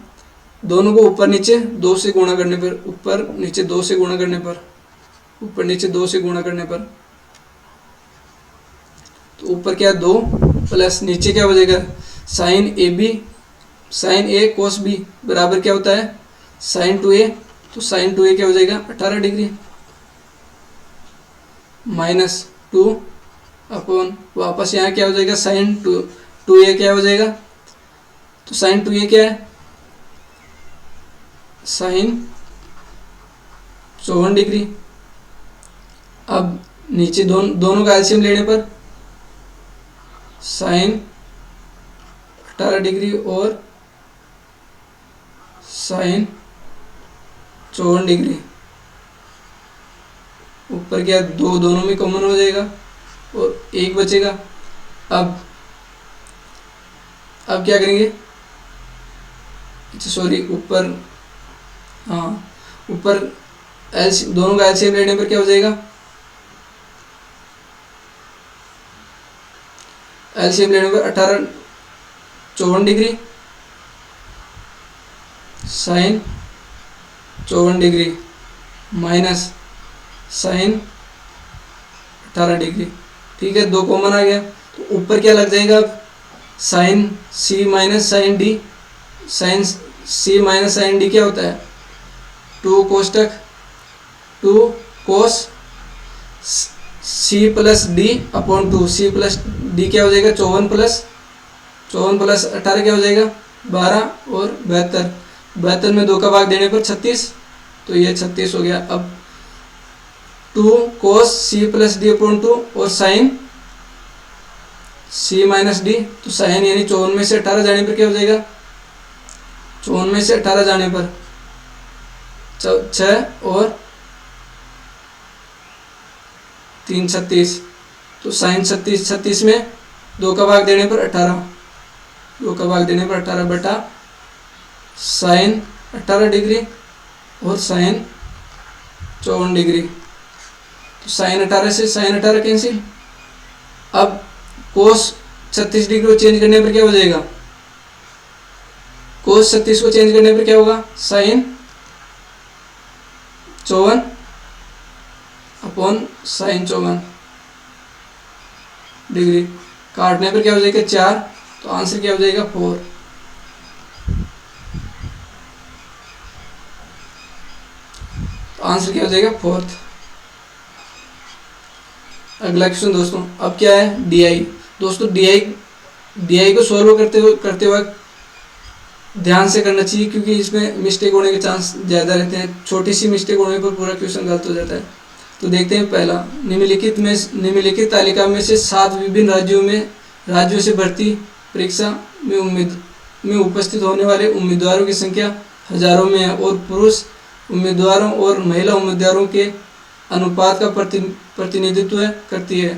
S1: दोनों को ऊपर नीचे 2 से गुणा करने पर, ऊपर नीचे 2 से गुणा करने पर, ऊपर नीचे 2 से गुणा करने पर, तो ऊपर क्या 2 प्लस नीचे क्या हो जाएगा sine A B, sine A cos B बराबर क्या होता है साइन 2a, तो साइन 2a क्या हो जाएगा 18 डिग्री माइनस 2 अपॉन वापस यहाँ क्या हो जाएगा साइन 2a क्या हो जाएगा, तो साइन 2a क्या है साइन 54 डिग्री। अब नीचे दोनों का एलसीएम लेने पर साइन 18 डिग्री और साइन 54 डिग्री, ऊपर क्या दोनों में कॉमन हो जाएगा और एक बचेगा। अब क्या करेंगे, अच्छा सॉरी ऊपर, हाँ ऊपर दोनों का एलसीएम लेने पर क्या हो जाएगा, एलसीएम लेने पर 18 54 degree sine 54 degree minus sine 18 degree, ठीक है, दो कॉमन आ गया, तो ऊपर क्या लग जाएगा sine C minus sine D, sine C minus sine D क्या होता है 2 कोष्टक 2 cos C plus D upon 2, C plus D क्या हो जाएगा 54 प्लस 18 क्या हो जाएगा 12 और 72 में 2 का भाग देने पर 36, तो ये 36 हो गया। अब 2 cos C plus D upon 2 और साइन सी माइनस डी, तो साइन यानी 54 में से 18 जाने पर क्या हो जाएगा 54 में से 18 जाने पर 6 और 3 36, तो साइन 36 में 2 का भाग देने पर 18, 2 का भाग देने पर 18 बटा साइन 18 डिग्री और साइन 54 डिग्री, तो साइन 18 से साइन 18 कैंसिल। अब कोस 36 डिग्री को चेंज करने पर क्या हो जाएगा, कोस 36 को चेंज करने पर क्या होगा साइन 54 अपॉन साइन 54 डिग्री, काटने पर क्या हो जाएगा 4, तो आंसर क्या हो जाएगा 4। तो आंसर क्या हो जाएगा 4th। अगला क्वेश्चन दोस्तों, अब क्या है DI, दोस्तों DI को सॉल्व करते वक्त ध्यान से करना चाहिए, क्योंकि इसमें मिस्टेक होने के चांस ज़्यादा रहते हैं। छोटी सी मिस्टेक होने पर पूरा क्वेश्चन गलत हो जाता है। तो देखते हैं पहला, निम्नलिखित तालिका में से 7 विभिन्न राज्यों से भर्ती परीक्षा में उपस्थित होने वाले उम्मीदवारों की संख्या हजारों में है और पुरुष उम्मीदवारों और महिला उम्मीदवारों के अनुपात का प्रतिनिधित्व करती है।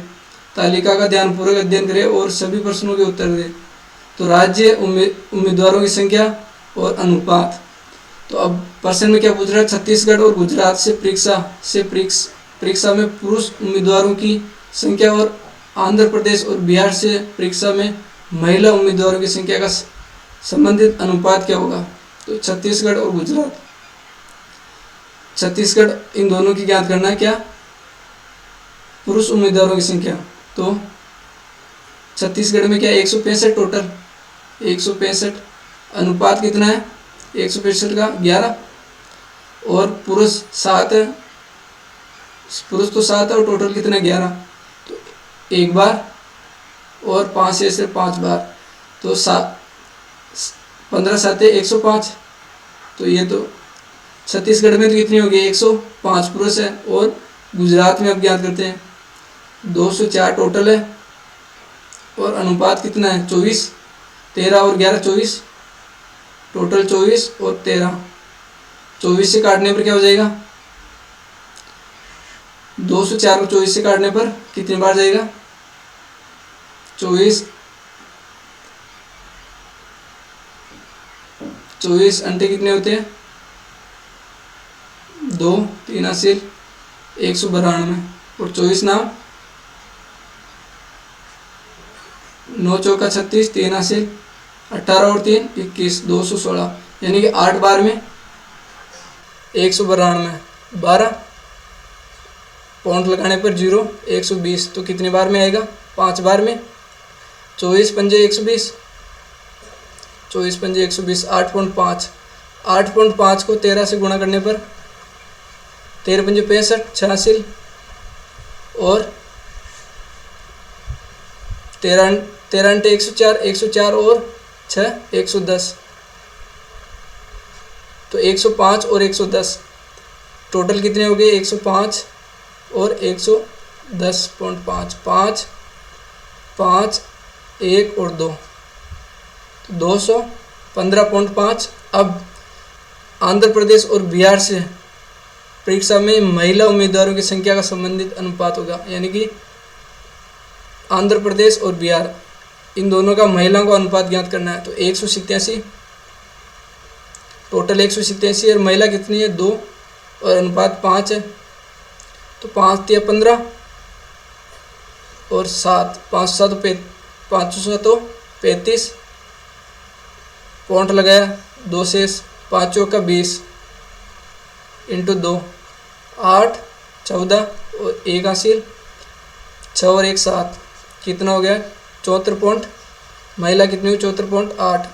S1: तालिका का ध्यानपूर्वक अध्ययन करें और सभी प्रश्नों के उत्तर दें। तो राज्य, उम्मीदवारों की संख्या और अनुपात। तो अब प्रश्न में क्या पूछ रहा है, छत्तीसगढ़ और गुजरात से परीक्षा में पुरुष उम्मीदवारों की संख्या और आंध्र प्रदेश और बिहार से परीक्षा में महिला उम्मीदवारों की संख्या का संबंधित अनुपात क्या होगा। तो छत्तीसगढ़ और गुजरात, छत्तीसगढ़ इन दोनों की ज्ञात करना है क्या, पुरुष उम्मीदवारों की संख्या। तो छत्तीसगढ़ में क्या 165 टोटल, 165 अनुपात कितना है 165 का 11 और पुरुष 7 है, पुरुष तो 7 है और टोटल कितना 11। तो एक बार और 5 से 5 बार, तो 15 7 105। तो ये तो छत्तीसगढ़ में तो कितनी होगी 105 पुरुष है और गुजरात में अब ज्ञात करते हैं 204 टोटल है और अनुपात कितना है 24, 13 और 11 24, टोटल 24 और 13। 24 से काटने पर क्या हो जाएगा, 204 को 24 से काटने पर कितनी बार जाएगा 24 अंटे कितने होते हैं 2, 3 हासिल 192 और 24 नाम 9 चौका 36, 3 हासिल 18 और 3 21, 216, यानी कि 8 बार में 192, 12 पॉइंट लगाने पर 0 120। तो कितनी बार में आएगा 5 बार में 24 पंजे 120, 24 पंजे 120, 8.5, 8.5 को 13 से गुणा करने पर 13 पंजे 65, 6 हासिल और 13 अंटे 104, 104 और 6 110। तो 105 और 110 टोटल कितने हो गए 105 और 110.5, 5 5 1 और 2, तो 215.5। अब आंध्र प्रदेश और बिहार से परीक्षा में महिला उम्मीदवारों की संख्या का संबंधित अनुपात होगा, यानी कि आंध्र प्रदेश और बिहार इन दोनों का महिलाओं का अनुपात ज्ञात करना है। तो 187 टोटल 187 और महिला कितनी है 2 और अनुपात 5 है। तो 5 या 15 और 7, 5 तो 35 पॉइंट लगाया 2 से 5 चौका 20 इंटू 2 8, 14 और 1 हासिल 6 और 1 7, कितना हो गया 74 पॉइंट। महिला कितनी हुई 74.8।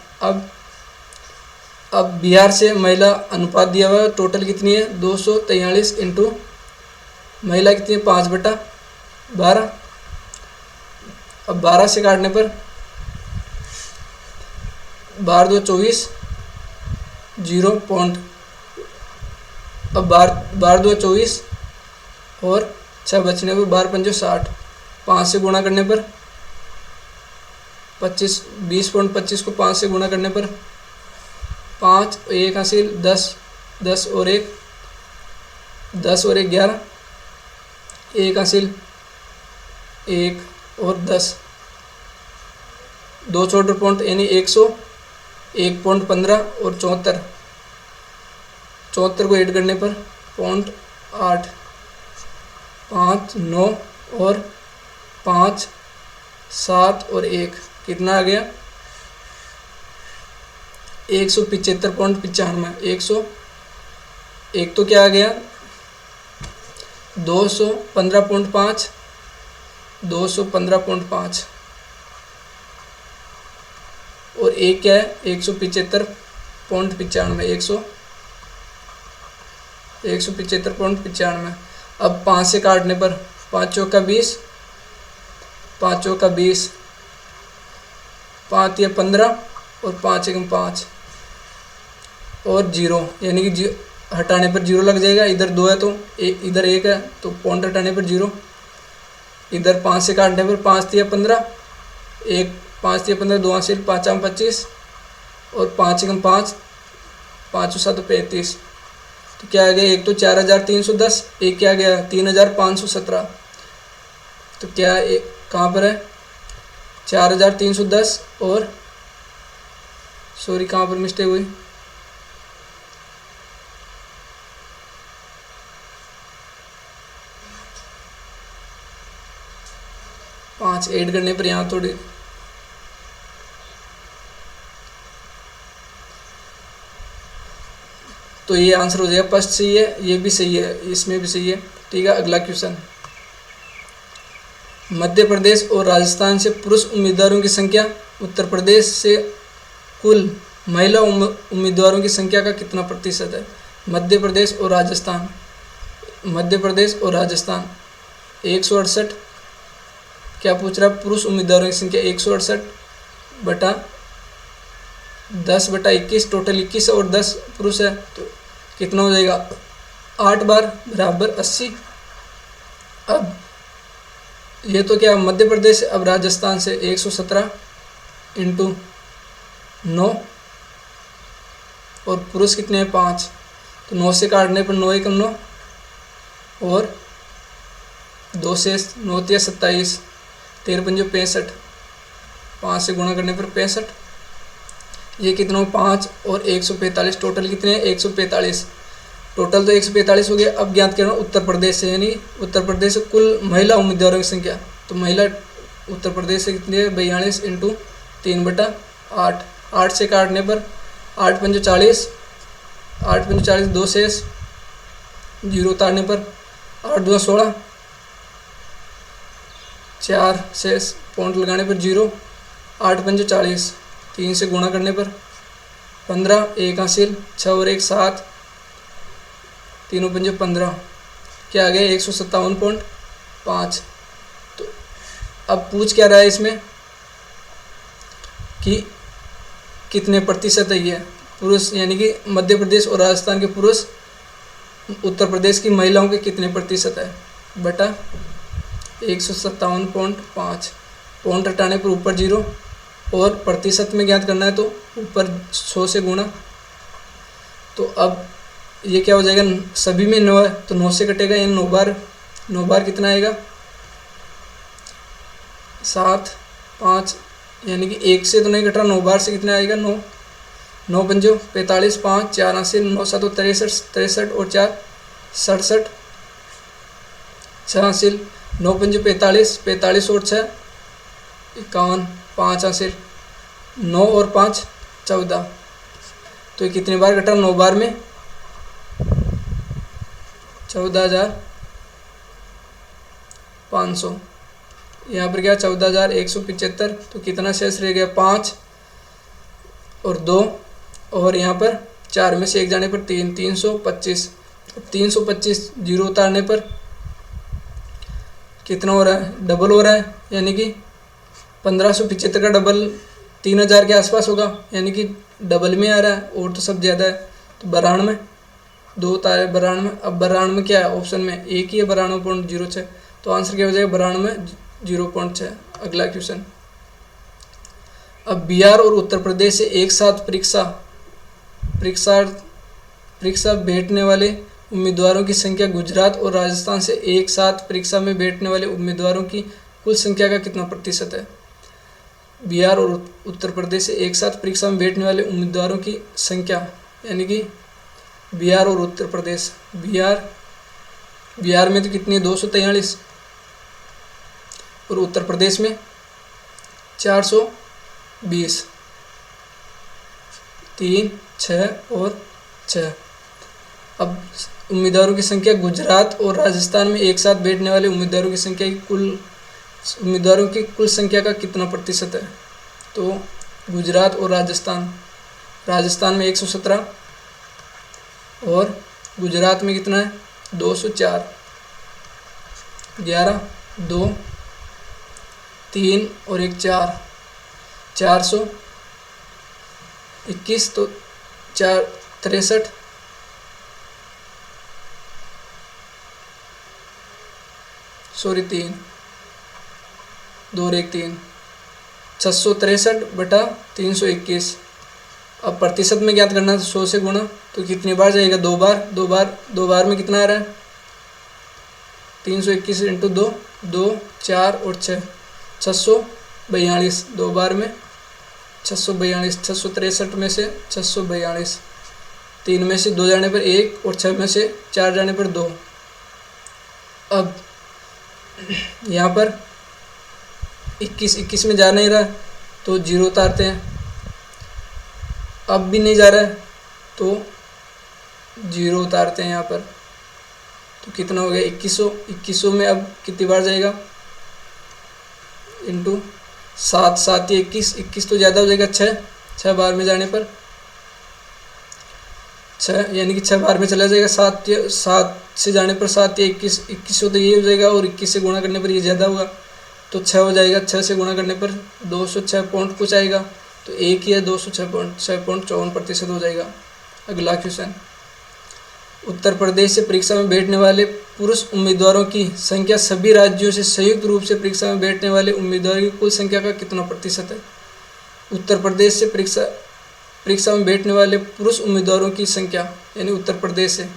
S1: अब बिहार से महिला अनुपात दिया हुआ है, टोटल कितनी है 243 इंटू महिला कितनी है 5/12। अब 12 से काटने पर 12 2 24, 0 पॉइंट। अब 12 2 24 और 6 बचने पर 12 पंजे 60, 5 से गुणा करने पर 25, 20.25 को 5 से गुणा करने पर 5 1 हासिल 10, 10 और 1 10 और 1 11, 1 हासिल 1 और 10, 2 छोटे पॉइंट यानी 100, 1.15 और 74 को ऐड करने पर 0.8, 5 9 और 5 7 और 1, कितना आ गया 175.95। 1 तो क्या आ गया 215.5, 215.5 और 1 क्या है 175.95, 175.95। अब 5 से काटने पर 5 चौका 20, 5 चौका 20 5 या 15 और 5 एकम 5 और 0, यानी कि हटाने पर 0 लग जाएगा। इधर 2 है तो इधर 1 है तो पॉइंट हटाने पर 0। इधर 5 से काटने पर 5 या 15, 5 या 15 2 हासिल 5 आम 25 और 5 एकम 5, 5 7 35। तो क्या आ गया, एक तो 4310, एक क्या आ गया 3517। तो क्या कहाँ पर है 4310 और सॉरी कहाँ पर मिस्टेक हुई, 5 ऐड करने पर यहाँ थोड़ी तो ये आंसर हो जाएगा। फर्स्ट सही है, ये भी सही है, इसमें भी सही है। ठीक है, अगला क्वेश्चन। मध्य प्रदेश और राजस्थान से पुरुष उम्मीदवारों की संख्या उत्तर प्रदेश से कुल महिला उम्मीदवारों की संख्या का कितना प्रतिशत है। मध्य प्रदेश और राजस्थान 168, क्या पूछ रहा है, पुरुष उम्मीदवारों की संख्या 168 बटा 10/21, टोटल 21 और 10 पुरुष है तो कितना हो जाएगा 8 बार बराबर 80। अब ये तो क्या मध्य प्रदेश, अब राजस्थान से 117 × 9 और पुरुष कितने हैं 5, तो 9 से काटने पर 9 एकम 9 और 2 से 9 या 27, 13 पंजे 65, 5 से गुणा करने पर 65। ये कितना हो 5 और 145, टोटल कितने हैं 145, टोटल तो 145 हो गया। अब ज्ञात करना उत्तर प्रदेश से, यानी उत्तर प्रदेश से कुल महिला उम्मीदवारों की संख्या। तो महिला उत्तर प्रदेश से कितनी है 42 × 3/8, 8 से काटने पर 8 पंजे 40, 8 पंजे 40, 2 शेष, 0 उतारने पर 8 2 16, 4 शेष, पॉइंट लगाने पर 0, 8 पंजे 40, 3 से गुणा करने पर 15, 1 हासिल, 6 और 1 7, 3 पंजे 15, क्या आ गया 157.5। तो अब पूछ क्या रहा है इसमें कि कितने प्रतिशत है ये पुरुष, यानी कि मध्य प्रदेश और राजस्थान के पुरुष उत्तर प्रदेश की महिलाओं के कितने प्रतिशत है बटा 157.5, पॉइंट हटाने पर ऊपर 0 और प्रतिशत में ज्ञात करना है तो ऊपर 100 से गुणा। तो अब ये क्या हो जाएगा, सभी में 9 है तो 9 से कटेगा, यानी 9 बार कितना आएगा 7 5, यानी कि 1 से तो नहीं कट रहा, 9 बार से कितना आएगा 9 9 पंजो 45, 5 4 हासिल, 9 7 63 और 4 67, 6 हासिल, 9 पंजो 45, 45 और 6 51, 5 हासिल, 9 और 5 14। तो ये कितने बार कटा 9 बार में 14,500, यहाँ पर क्या 14,175, तो कितना शेष रह गया 5 और 2 और यहाँ पर 4 में से 1 जाने पर 3, 325, 325 0 उतारने पर कितना हो रहा है, डबल हो रहा है, यानी कि 1575 का डबल 3000 के आसपास होगा, यानी कि डबल में आ रहा है और तो सब ज़्यादा है। तो 92, 2 उतारे 92। अब 92 क्या है ऑप्शन में एक ही है 92.06, तो आंसर क्या हो जाएगा 92.06। अगला क्वेश्चन। अब बिहार और उत्तर प्रदेश से एक साथ परीक्षा बैठने वाले उम्मीदवारों की संख्या गुजरात और राजस्थान से एक साथ परीक्षा में बैठने वाले उम्मीदवारों की कुल संख्या का कितना प्रतिशत है। बिहार और उत्तर प्रदेश से एक साथ परीक्षा में बैठने वाले उम्मीदवारों की संख्या, यानी कि बिहार और उत्तर प्रदेश, बिहार में तो कितनी है 243 और उत्तर प्रदेश में 420, 3 6 और 6। अब उम्मीदवारों की संख्या गुजरात और राजस्थान में एक साथ बैठने वाले उम्मीदवारों की संख्या की कुल संख्या का कितना प्रतिशत है। तो गुजरात और राजस्थान में 117 और गुजरात में कितना है 204, 11 2 3 और 1 4, 421 तो 4 63 सॉरी 3 2 और 1 3 663 बटा 321। अब प्रतिशत में ज्ञात करना है तो 100 से गुणा, तो कितनी बार जाएगा? 2 बार। 2 बार में कितना आ रहा है? 321 इंटू 2 2 4 और 6 642। 2 बार में 642, 663 में से 642, 3 में से 2 जाने पर 1 और 6 में से 4 जाने पर 2। अब यहाँ पर 21 में जा नहीं रहा तो 0 उतारते हैं। अब भी नहीं जा रहा है तो 0 उतारते हैं यहाँ पर। तो कितना हो गया? 2100। 2100 में अब कितनी बार जाएगा? इंटू 7 7 या 21 तो ज़्यादा हो जाएगा। 6 बार में जाने पर 6 यानी कि 6 बार में चला जाएगा। 7 से जाने पर 7 या 2100 तो ये हो जाएगा, और 21 से गुणा करने पर ये ज़्यादा होगा तो 6 हो जाएगा। 6 से गुणा करने पर 206 पॉइंट कुछ आएगा, तो एक ही है 206.54% हो जाएगा। अगला क्वेश्चन, उत्तर प्रदेश से परीक्षा में बैठने वाले पुरुष उम्मीदवारों की संख्या सभी राज्यों से संयुक्त रूप से परीक्षा में बैठने वाले उम्मीदवारों की कुल संख्या का कितना प्रतिशत है? उत्तर प्रदेश से परीक्षा में बैठने वाले पुरुष उम्मीदवारों की संख्या, यानी उत्तर प्रदेश से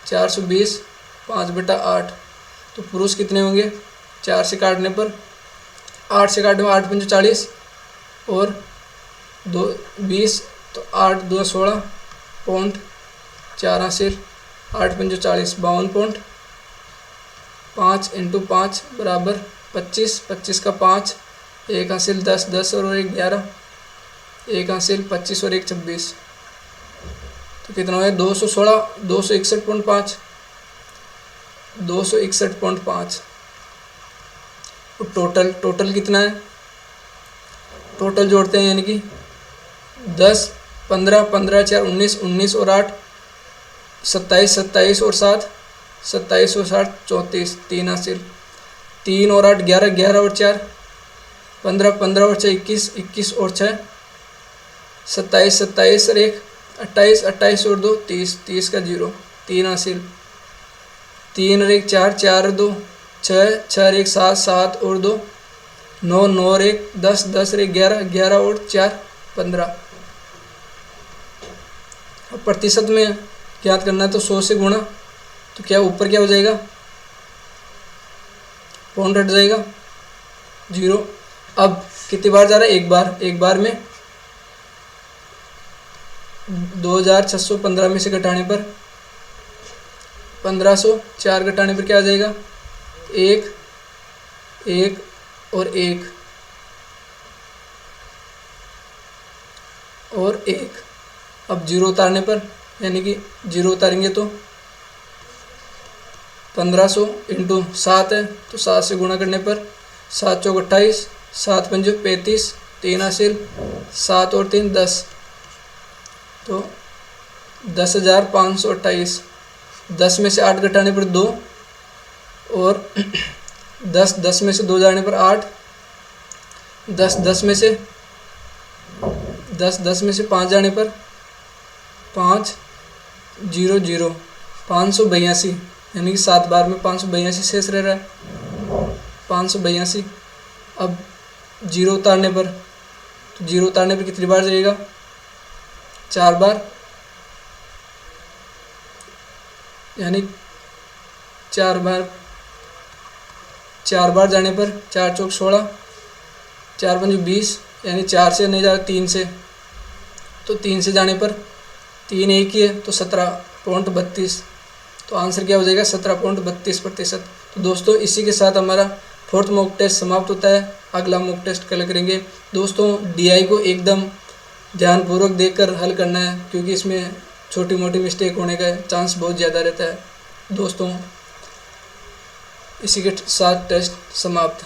S1: 420 5/8। तो पुरुष कितने होंगे? 4 से काटने पर 8 से काटने पर 8 पंजे 40 और 2 20, तो 8 2 16 पॉइंट 4 हासिल 8 पंजे 40 52 पॉइंट 5 इंटू 5 बराबर 25। 25 का 5, 1 हासिल 10 10 और 1 11, 1 हासिल 25 और 1 26। तो कितना है? 216 261.5 261.5। टोटल कितना है? टोटल जोड़ते हैं, यानी कि 10 15 15 4 19 19 और 8 27 27 और 7 27 और 7 34, 3 हासिल 3 और 8 11 11 और 4 15 15 और 6 21 21 और 6 27 27 और 1 28 28 और 2 30 30 का 0, 3 हासिल 3 और 1 4 4 और 2 6 6 और 1 7 7 और 2 9 9 और 1 10 10 और 1 11 11 और 4 15। अब प्रतिशत में ज्ञात करना है तो 100 से गुणा, तो क्या ऊपर क्या हो जाएगा? पॉइंट हट जाएगा 0। अब कितनी बार जा रहा है? एक बार में 2615 में से घटाने पर 1500, 4 घटाने पर क्या आ जाएगा? 1 1 और 1 और 1। अब 0 उतारने पर, यानी कि 0 उतारेंगे तो 1500 इंटू 7 है, तो 7 से गुणा करने पर 7 चौक 28 7 पंजे 35, 3 हासिल 7 और 3 10, तो 10,528। 10 में से 8 घटाने पर 2 और 10 में से 2 जाने पर 8, 10 में से 5 जाने पर 5 0 0 582, यानी कि 7 बार में 582 शेष रह रहा है 582। अब 0 उतारने पर, तो 0 उतारने पर कितनी बार जाएगा? 4 बार, यानी 4 बार जाने पर 4 चौक 16 4 पंजे 20, यानी 4 से नहीं जा रहा 3 से, तो 3 से जाने पर 3 एक ही है, तो 17.32। तो आंसर क्या हो जाएगा? 17.32%। तो दोस्तों इसी के साथ हमारा 4th मॉक टेस्ट समाप्त होता है। अगला मॉक टेस्ट कल करेंगे। दोस्तों DI को एकदम ध्यानपूर्वक देखकर हल करना है, क्योंकि इसमें छोटी मोटी मिस्टेक होने का चांस बहुत ज़्यादा रहता है। दोस्तों इसी के साथ टेस्ट समाप्त।